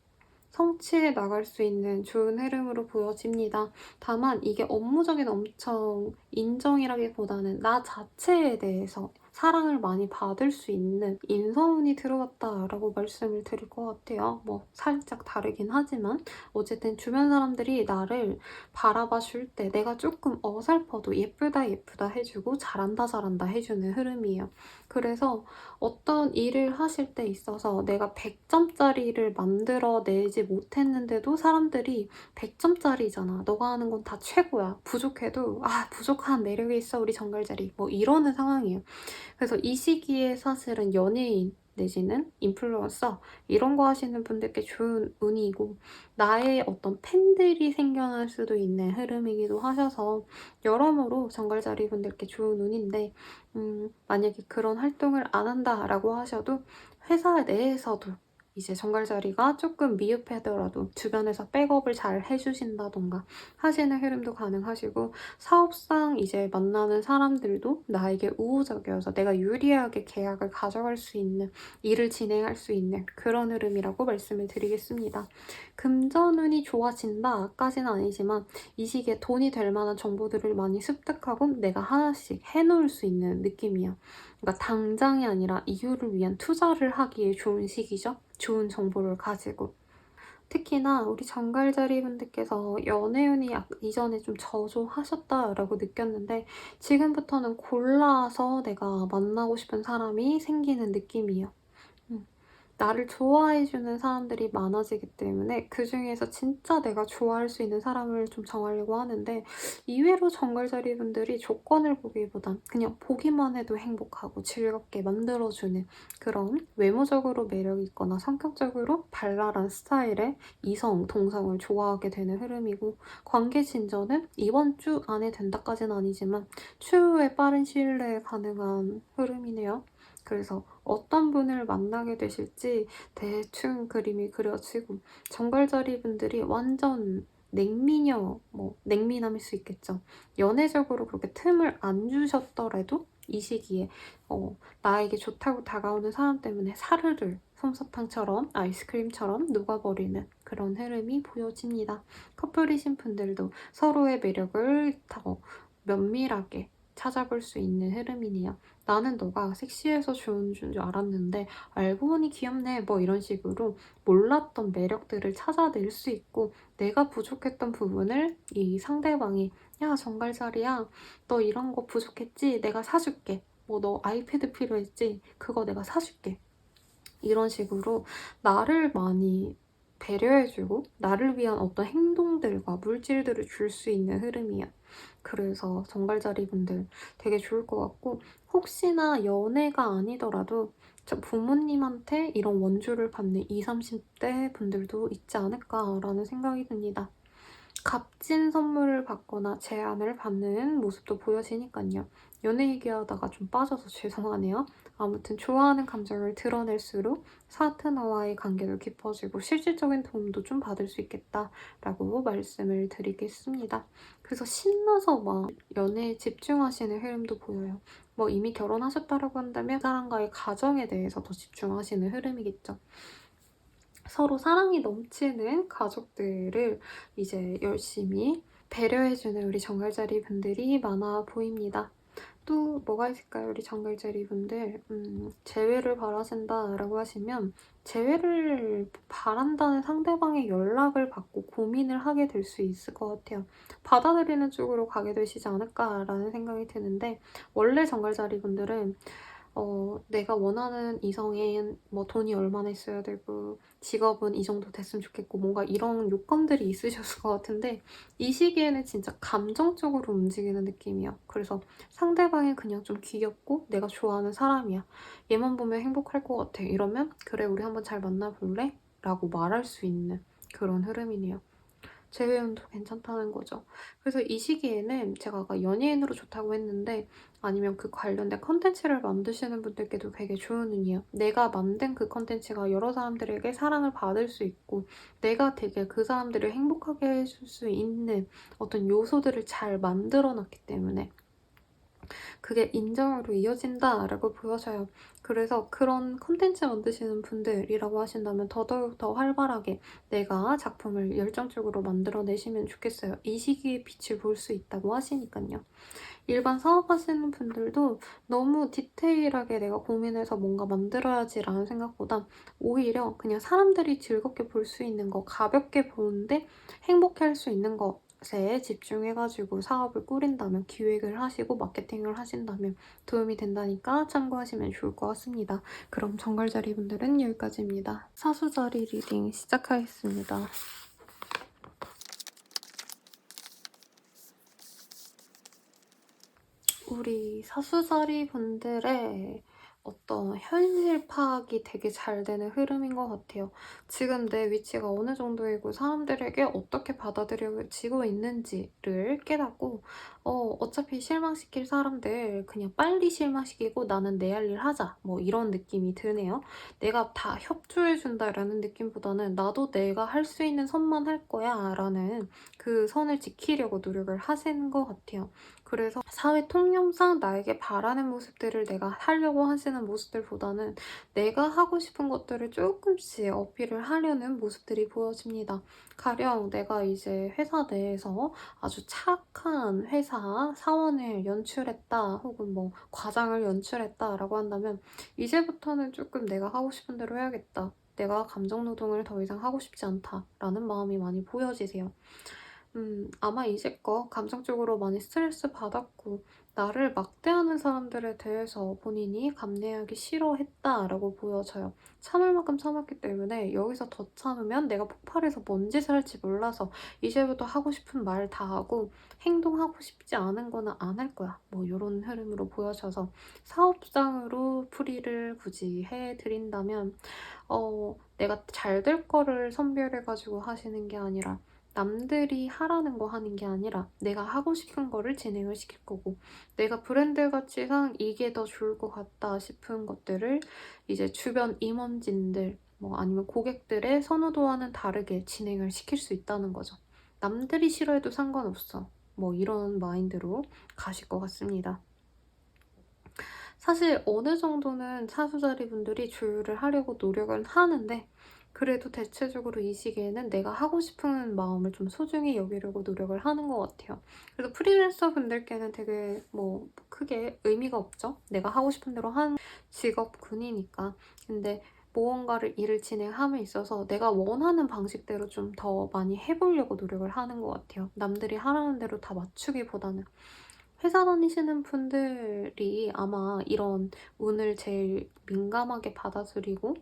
성취해 나갈 수 있는 좋은 흐름으로 보여집니다. 다만 이게 업무적인 엄청 인정이라기보다는 나 자체에 대해서 사랑을 많이 받을 수 있는 인성운이 들어왔다라고 말씀을 드릴 것 같아요. 뭐 살짝 다르긴 하지만 어쨌든 주변 사람들이 나를 바라봐 줄 때 내가 조금 어설퍼도 예쁘다 예쁘다 해주고 잘한다 잘한다 해주는 흐름이에요. 그래서 어떤 일을 하실 때 있어서 내가 100점짜리를 만들어내지 못했는데도 사람들이 100점짜리잖아. 너가 하는 건 다 최고야. 부족해도 부족한 매력이 있어 우리 정갈자리. 뭐 이러는 상황이에요. 그래서 이 시기에 사실은 연예인 내지는 인플루언서 이런 거 하시는 분들께 좋은 운이고 나의 어떤 팬들이 생겨날 수도 있는 흐름이기도 하셔서 여러모로 정갈자리 분들께 좋은 운인데 만약에 그런 활동을 안 한다라고 하셔도 회사 내에서도 이제 정갈자리가 조금 미흡하더라도 주변에서 백업을 잘 해주신다던가 하시는 흐름도 가능하시고 사업상 이제 만나는 사람들도 나에게 우호적이어서 내가 유리하게 계약을 가져갈 수 있는 일을 진행할 수 있는 그런 흐름이라고 말씀을 드리겠습니다. 금전운이 좋아진다까지는 아니지만 이 시기에 돈이 될 만한 정보들을 많이 습득하고 내가 하나씩 해놓을 수 있는 느낌이야. 그러니까 당장이 아니라 이후를 위한 투자를 하기에 좋은 시기죠. 좋은 정보를 가지고. 특히나 우리 정갈자리 분들께서 연애운이 이전에 좀 저조하셨다라고 느꼈는데 지금부터는 골라서 내가 만나고 싶은 사람이 생기는 느낌이에요. 나를 좋아해주는 사람들이 많아지기 때문에 그중에서 진짜 내가 좋아할 수 있는 사람을 좀 정하려고 하는데 이외로 정갈자리 분들이 조건을 보기보단 그냥 보기만 해도 행복하고 즐겁게 만들어주는 그런 외모적으로 매력 있거나 성격적으로 발랄한 스타일의 이성, 동성을 좋아하게 되는 흐름이고 관계 진전은 이번 주 안에 된다까지는 아니지만 추후에 빠른 시일 내에 가능한 흐름이네요. 그래서 어떤 분을 만나게 되실지 대충 그림이 그려지고 정갈자리 분들이 완전 냉미녀, 뭐 냉미남일 수 있겠죠. 연애적으로 그렇게 틈을 안 주셨더라도 이 시기에 나에게 좋다고 다가오는 사람 때문에 사르르 솜사탕처럼 아이스크림처럼 녹아버리는 그런 흐름이 보여집니다. 커플이신 분들도 서로의 매력을 더 면밀하게 찾아볼 수 있는 흐름이네요. 나는 너가 섹시해서 좋은 줄 알았는데 알고 보니 귀엽네 뭐 이런 식으로 몰랐던 매력들을 찾아낼 수 있고 내가 부족했던 부분을 이 상대방이 야 정갈자리야 너 이런 거 부족했지? 내가 사줄게. 뭐 너 아이패드 필요했지? 그거 내가 사줄게. 이런 식으로 나를 많이 배려해주고 나를 위한 어떤 행동들과 물질들을 줄 수 있는 흐름이야. 그래서 정갈자리 분들 되게 좋을 것 같고 혹시나 연애가 아니더라도 저 부모님한테 이런 원주를 받는 20, 30대 분들도 있지 않을까라는 생각이 듭니다. 값진 선물을 받거나 제안을 받는 모습도 보여지니까요. 연애 얘기하다가 좀 빠져서 죄송하네요. 아무튼 좋아하는 감정을 드러낼수록 파트너와의 관계도 깊어지고 실질적인 도움도 좀 받을 수 있겠다라고 말씀을 드리겠습니다. 그래서 신나서 막 연애에 집중하시는 흐름도 보여요. 뭐 이미 결혼하셨다라고 한다면 사람과의 가정에 대해서 더 집중하시는 흐름이겠죠. 서로 사랑이 넘치는 가족들을 이제 열심히 배려해주는 우리 정갈자리 분들이 많아 보입니다. 또 뭐가 있을까요? 우리 정갈자리 분들 재회를 바라신다라고 하시면 재회를 바란다는 상대방의 연락을 받고 고민을 하게 될 수 있을 것 같아요. 받아들이는 쪽으로 가게 되시지 않을까라는 생각이 드는데 원래 정갈자리 분들은 내가 원하는 이성인 뭐 돈이 얼마나 있어야 되고 직업은 이 정도 됐으면 좋겠고 뭔가 이런 요건들이 있으셨을 것 같은데 이 시기에는 진짜 감정적으로 움직이는 느낌이야. 그래서 상대방이 그냥 좀 귀엽고 내가 좋아하는 사람이야. 얘만 보면 행복할 것 같아. 이러면 그래 우리 한번 잘 만나볼래? 라고 말할 수 있는 그런 흐름이네요. 재회운도 괜찮다는 거죠. 그래서 이 시기에는 제가 아까 연예인으로 좋다고 했는데 아니면 그 관련된 컨텐츠를 만드시는 분들께도 되게 좋은 운이에요. 내가 만든 그 컨텐츠가 여러 사람들에게 사랑을 받을 수 있고 내가 되게 그 사람들을 행복하게 해줄 수 있는 어떤 요소들을 잘 만들어 놨기 때문에 그게 인정으로 이어진다라고 보여져요. 그래서 그런 콘텐츠 만드시는 분들이라고 하신다면 더더욱 더 활발하게 내가 작품을 열정적으로 만들어내시면 좋겠어요. 이 시기에 빛을 볼 수 있다고 하시니깐요. 일반 사업하시는 분들도 너무 디테일하게 내가 고민해서 뭔가 만들어야지라는 생각보다 오히려 그냥 사람들이 즐겁게 볼 수 있는 거, 가볍게 보는데 행복해할 수 있는 것에 집중해가지고 사업을 꾸린다면, 기획을 하시고 마케팅을 하신다면 도움이 된다니까 참고하시면 좋을 것 같습니다. 그럼 정갈자리 분들은 여기까지입니다. 사수자리 리딩 시작하겠습니다. 우리 사수자리 분들의 어떤 현실 파악이 되게 잘 되는 흐름인 것 같아요. 지금 내 위치가 어느 정도이고 사람들에게 어떻게 받아들여지고 있는지를 깨닫고 어차피 실망시킬 사람들 그냥 빨리 실망시키고 나는 내 할 일 하자, 뭐 이런 느낌이 드네요. 내가 다 협조해준다라는 느낌보다는 나도 내가 할 수 있는 선만 할 거야 라는 그 선을 지키려고 노력을 하시는 것 같아요. 그래서 사회 통념상 나에게 바라는 모습들을 내가 하려고 하시는 모습들보다는 내가 하고 싶은 것들을 조금씩 어필을 하려는 모습들이 보여집니다. 가령 내가 이제 회사 내에서 아주 착한 회사 사원을 연출했다, 혹은 뭐 과장을 연출했다라고 한다면 이제부터는 조금 내가 하고 싶은 대로 해야겠다, 내가 감정노동을 더 이상 하고 싶지 않다라는 마음이 많이 보여지세요. 아마 이제껏 감정적으로 많이 스트레스 받았고 나를 막대하는 사람들에 대해서 본인이 감내하기 싫어했다라고 보여져요. 참을 만큼 참았기 때문에 여기서 더 참으면 내가 폭발해서 뭔 짓을 할지 몰라서 이제부터 하고 싶은 말 다 하고 행동하고 싶지 않은 거는 안 할 거야, 뭐 이런 흐름으로 보여져서 사업장으로 풀이를 굳이 해드린다면 내가 잘 될 거를 선별해가지고 하시는 게 아니라, 남들이 하라는 거 하는 게 아니라 내가 하고 싶은 거를 진행을 시킬 거고, 내가 브랜드 가치상 이게 더 좋을 것 같다 싶은 것들을 이제 주변 임원진들, 뭐 아니면 고객들의 선호도와는 다르게 진행을 시킬 수 있다는 거죠. 남들이 싫어해도 상관없어, 뭐 이런 마인드로 가실 것 같습니다. 사실 어느 정도는 사수자리 분들이 조율을 하려고 노력은 하는데, 그래도 대체적으로 이 시기에는 내가 하고 싶은 마음을 좀 소중히 여기려고 노력을 하는 것 같아요. 그래서 프리랜서 분들께는 되게 뭐 크게 의미가 없죠. 내가 하고 싶은 대로 하는 직업군이니까. 근데 무언가를 일을 진행함에 있어서 내가 원하는 방식대로 좀 더 많이 해보려고 노력을 하는 것 같아요. 남들이 하라는 대로 다 맞추기보다는. 회사 다니시는 분들이 아마 이런 운을 제일 민감하게 받아들이고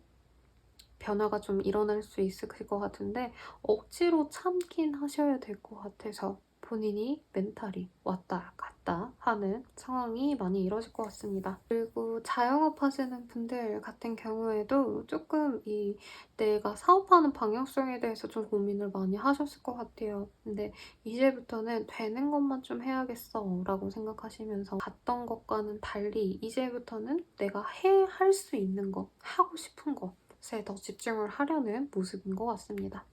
변화가 좀 일어날 수 있을 것 같은데, 억지로 참긴 하셔야 될 것 같아서 본인이 멘탈이 왔다 갔다 하는 상황이 많이 이뤄질 것 같습니다. 그리고 자영업 하시는 분들 같은 경우에도 조금 이 내가 사업하는 방향성에 대해서 좀 고민을 많이 하셨을 것 같아요. 근데 이제부터는 되는 것만 좀 해야겠어 라고 생각하시면서 갔던 것과는 달리 이제부터는 내가 할 수 있는 거, 하고 싶은 것에 더 집중을 하려는 모습인 것 같습니다.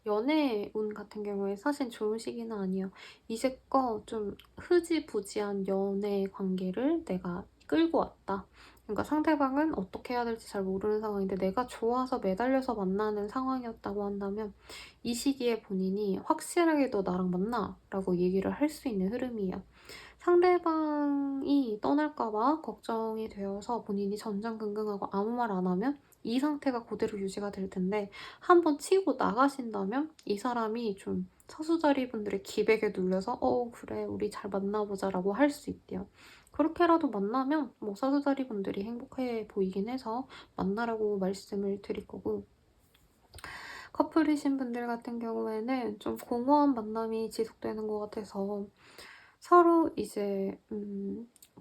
연애 운 같은 경우에 사실 좋은 시기는 아니에요. 이제껏 좀 흐지부지한 연애 관계를 내가 끌고 왔다. 그러니까 상대방은 어떻게 해야 될지 잘 모르는 상황인데 내가 좋아서 매달려서 만나는 상황이었다고 한다면 이 시기에 본인이 확실하게 너 나랑 만나 라고 얘기를 할 수 있는 흐름이에요. 상대방이 떠날까봐 걱정이 되어서 본인이 전전긍긍하고 아무 말 안 하면 이 상태가 그대로 유지가 될 텐데, 한번 치고 나가신다면 이 사람이 좀 사수자리 분들의 기백에 눌려서 그래 우리 잘 만나보자 라고 할 수 있대요. 그렇게라도 만나면 뭐 사수자리 분들이 행복해 보이긴 해서 만나라고 말씀을 드릴 거고, 커플이신 분들 같은 경우에는 좀 공허한 만남이 지속되는 것 같아서 서로 이제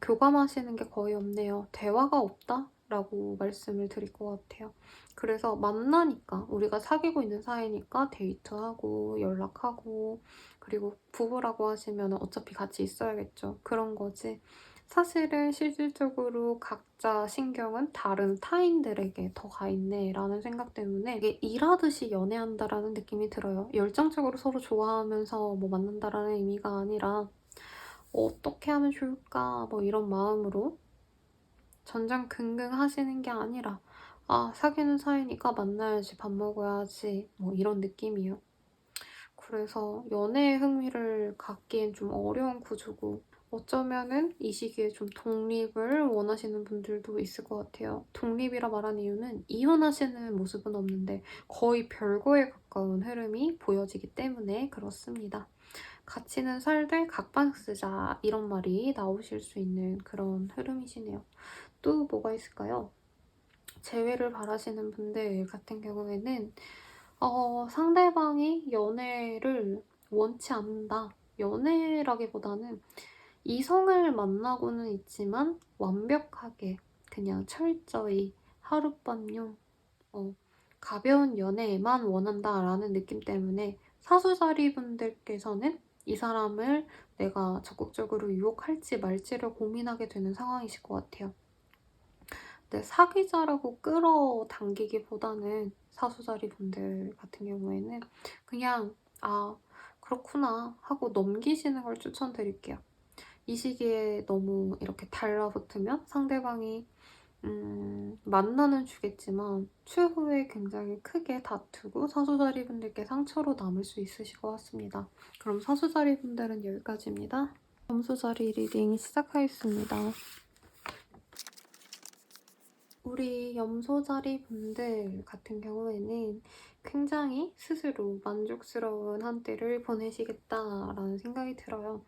교감하시는 게 거의 없네요. 대화가 없다? 라고 말씀을 드릴 것 같아요. 그래서 만나니까, 우리가 사귀고 있는 사이니까 데이트하고 연락하고, 그리고 부부라고 하시면 어차피 같이 있어야겠죠. 그런 거지. 사실은 실질적으로 각자 신경은 다른 타인들에게 더 가 있네 라는 생각 때문에 이게 일하듯이 연애한다라는 느낌이 들어요. 열정적으로 서로 좋아하면서 뭐 만난다라는 의미가 아니라 어떻게 하면 좋을까 뭐 이런 마음으로 전전긍긍 하시는 게 아니라 사귀는 사이니까 만나야지, 밥 먹어야지 뭐 이런 느낌이에요. 그래서 연애에 흥미를 갖기엔 좀 어려운 구조고, 어쩌면은 이 시기에 좀 독립을 원하시는 분들도 있을 것 같아요. 독립이라 말한 이유는 이혼하시는 모습은 없는데 거의 별거에 가까운 흐름이 보여지기 때문에 그렇습니다. 같이는 살되 각방 쓰자 이런 말이 나오실 수 있는 그런 흐름이시네요. 또 뭐가 있을까요? 재회를 바라시는 분들 같은 경우에는 상대방이 연애를 원치 않는다. 연애라기보다는 이성을 만나고는 있지만 완벽하게 그냥 철저히 하룻밤용 가벼운 연애만 원한다라는 느낌 때문에 사수자리 분들께서는 이 사람을 내가 적극적으로 유혹할지 말지를 고민하게 되는 상황이실 것 같아요. 근데 사귀자라고 끌어당기기보다는 사수자리 분들 같은 경우에는 그냥 그렇구나 하고 넘기시는 걸 추천드릴게요. 이 시기에 너무 이렇게 달라붙으면 상대방이 만나는 주겠지만 추후에 굉장히 크게 다투고 사수자리 분들께 상처로 남을 수 있으실 것 같습니다. 그럼 사수자리 분들은 여기까지입니다. 점수자리 리딩 시작하겠습니다. 우리 염소자리 분들 같은 경우에는 굉장히 스스로 만족스러운 한때를 보내시겠다라는 생각이 들어요.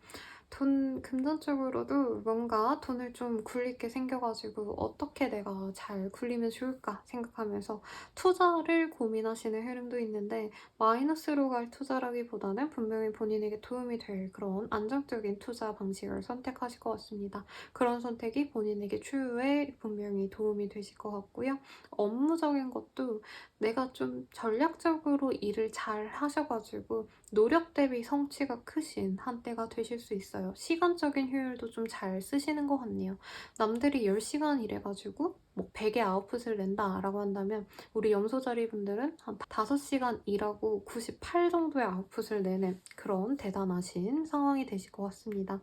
금전적으로도 뭔가 돈을 좀 굴리게 생겨가지고 어떻게 내가 잘 굴리면 좋을까 생각하면서 투자를 고민하시는 흐름도 있는데, 마이너스로 갈 투자라기보다는 분명히 본인에게 도움이 될 그런 안정적인 투자 방식을 선택하실 것 같습니다. 그런 선택이 본인에게 추후에 분명히 도움이 되실 것 같고요. 업무적인 것도 내가 좀 전략적으로 일을 잘 하셔가지고 노력 대비 성취가 크신 한때가 되실 수 있어요. 시간적인 효율도 좀 잘 쓰시는 것 같네요. 남들이 10시간 일해가지고 뭐 100의 아웃풋을 낸다라고 한다면 우리 염소자리 분들은 한 5시간 일하고 98 정도의 아웃풋을 내는 그런 대단하신 상황이 되실 것 같습니다.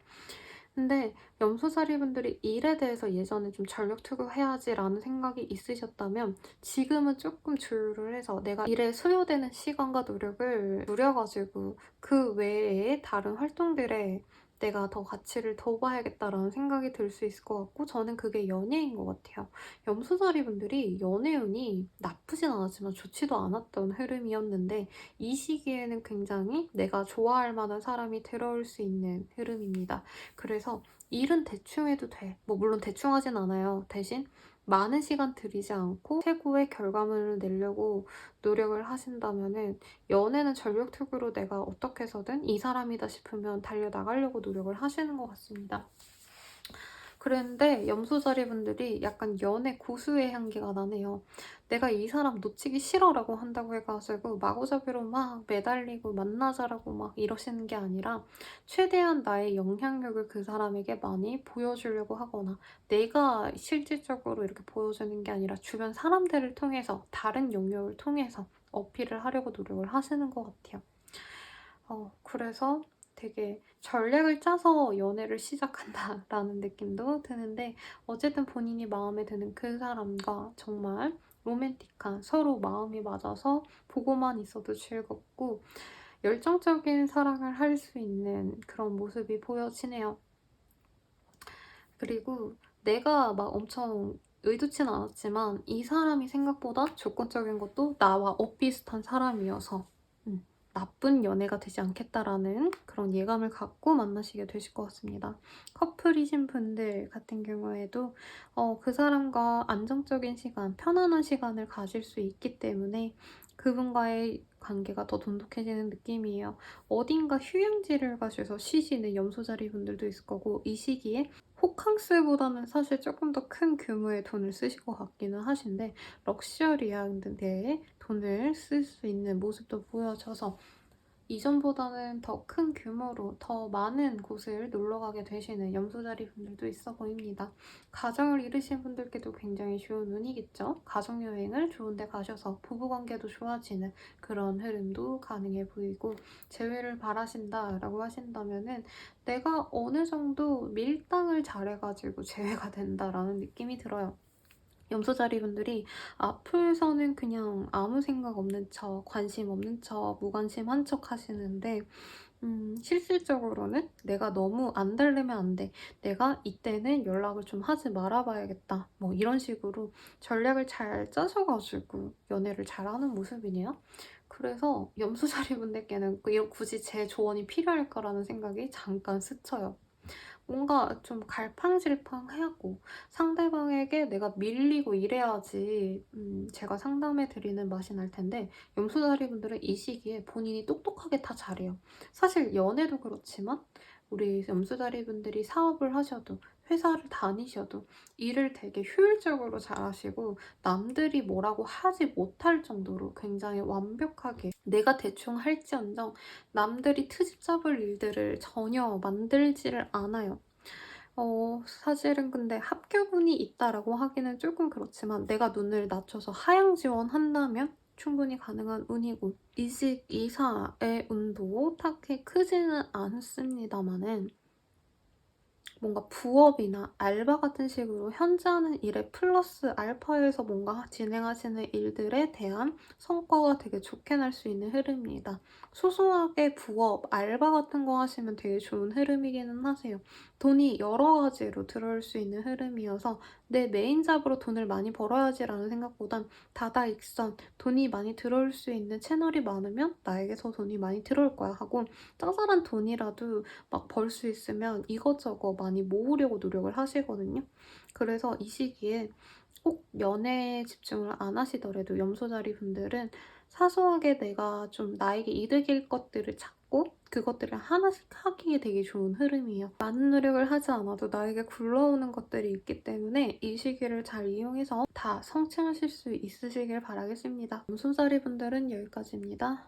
근데 염소자리 분들이 일에 대해서 예전에 좀 전력 투구해야지라는 생각이 있으셨다면 지금은 조금 조율을 해서 내가 일에 소요되는 시간과 노력을 줄여가지고 그 외에 다른 활동들에 내가 더 가치를 더 봐야겠다라는 생각이 들 수 있을 것 같고, 저는 그게 연애인 것 같아요. 염소자리 분들이 연애운이 나쁘진 않았지만 좋지도 않았던 흐름이었는데 이 시기에는 굉장히 내가 좋아할 만한 사람이 들어올 수 있는 흐름입니다. 그래서 일은 대충 해도 돼. 뭐 물론 대충 하진 않아요. 대신 많은 시간 들이지 않고 최고의 결과물을 내려고 노력을 하신다면은 연애는 전력투구로 내가 어떻게 해서든 이 사람이다 싶으면 달려나가려고 노력을 하시는 것 같습니다. 그랬는데 염소자리 분들이 약간 연애 고수의 향기가 나네요. 내가 이 사람 놓치기 싫어라고 한다고 해가지고 마구잡이로 막 매달리고 만나자라고 막 이러시는 게 아니라 최대한 나의 영향력을 그 사람에게 많이 보여주려고 하거나, 내가 실질적으로 이렇게 보여주는 게 아니라 주변 사람들을 통해서 다른 영역을 통해서 어필을 하려고 노력을 하시는 것 같아요. 그래서 되게 전략을 짜서 연애를 시작한다라는 느낌도 드는데, 어쨌든 본인이 마음에 드는 그 사람과 정말 로맨틱한, 서로 마음이 맞아서 보고만 있어도 즐겁고 열정적인 사랑을 할 수 있는 그런 모습이 보여지네요. 그리고 내가 막 엄청 의도치는 않았지만 이 사람이 생각보다 조건적인 것도 나와 엇비슷한 사람이어서 나쁜 연애가 되지 않겠다라는 그런 예감을 갖고 만나시게 되실 것 같습니다. 커플이신 분들 같은 경우에도 그 사람과 안정적인 시간, 편안한 시간을 가질 수 있기 때문에 그분과의 관계가 더 돈독해지는 느낌이에요. 어딘가 휴양지를 가셔서 쉬시는 염소자리 분들도 있을 거고, 이 시기에 호캉스보다는 사실 조금 더 큰 규모의 돈을 쓰실 것 같기는 하신데 럭셔리한 데에 돈을 쓸 수 있는 모습도 보여져서 이전보다는 더 큰 규모로 더 많은 곳을 놀러 가게 되시는 염소자리 분들도 있어 보입니다. 가정을 이루신 분들께도 굉장히 좋은 운이겠죠. 가족여행을 좋은 데 가셔서 부부관계도 좋아지는 그런 흐름도 가능해 보이고, 재회를 바라신다라고 하신다면은 내가 어느 정도 밀당을 잘해가지고 재회가 된다라는 느낌이 들어요. 염소자리 분들이 앞에서는 그냥 아무 생각 없는 척, 관심 없는 척, 무관심한 척 하시는데 실질적으로는 '내가 너무 안달내면 안 돼. 내가 이때는 연락을 좀 하지 말아 봐야겠다.' 뭐 이런 식으로 전략을 잘 짜셔 가지고 연애를 잘하는 모습이네요. 그래서 염소자리 분들께는 굳이 제 조언이 필요할까라는 생각이 잠깐 스쳐요. 뭔가 좀 갈팡질팡하고 상대방에게 내가 밀리고 이래야지 제가 상담해 드리는 맛이 날 텐데, 염소다리 분들은 이 시기에 본인이 똑똑하게 다 잘해요. 사실 연애도 그렇지만 우리 염소다리 분들이 사업을 하셔도 회사를 다니셔도 일을 되게 효율적으로 잘하시고 남들이 뭐라고 하지 못할 정도로 굉장히 완벽하게 내가 대충 할지언정 남들이 트집 잡을 일들을 전혀 만들지를 않아요. 사실은 근데 합격운이 있다라고 하기는 조금 그렇지만 내가 눈을 낮춰서 하향 지원한다면 충분히 가능한 운이고, 이직 이사의 운도 딱히 크지는 않습니다만은 뭔가 부업이나 알바 같은 식으로 현재 하는 일에 플러스 알파해서 뭔가 진행하시는 일들에 대한 성과가 되게 좋게 날 수 있는 흐름입니다. 소소하게 부업, 알바 같은 거 하시면 되게 좋은 흐름이기는 하세요. 돈이 여러 가지로 들어올 수 있는 흐름이어서 내 메인 잡으로 돈을 많이 벌어야지라는 생각보단 다다익선 돈이 많이 들어올 수 있는 채널이 많으면 나에게서 돈이 많이 들어올 거야 하고, 짜잘한 돈이라도 막 벌 수 있으면 이것저것 많이 모으려고 노력을 하시거든요. 그래서 이 시기에 꼭 연애에 집중을 안 하시더라도 염소자리 분들은 사소하게 내가 좀 나에게 이득일 것들을 찾고 그것들을 하나씩 하기에 되게 좋은 흐름이에요. 많은 노력을 하지 않아도 나에게 굴러오는 것들이 있기 때문에 이 시기를 잘 이용해서 다 성취하실 수 있으시길 바라겠습니다. 염소자리 분들은 여기까지입니다.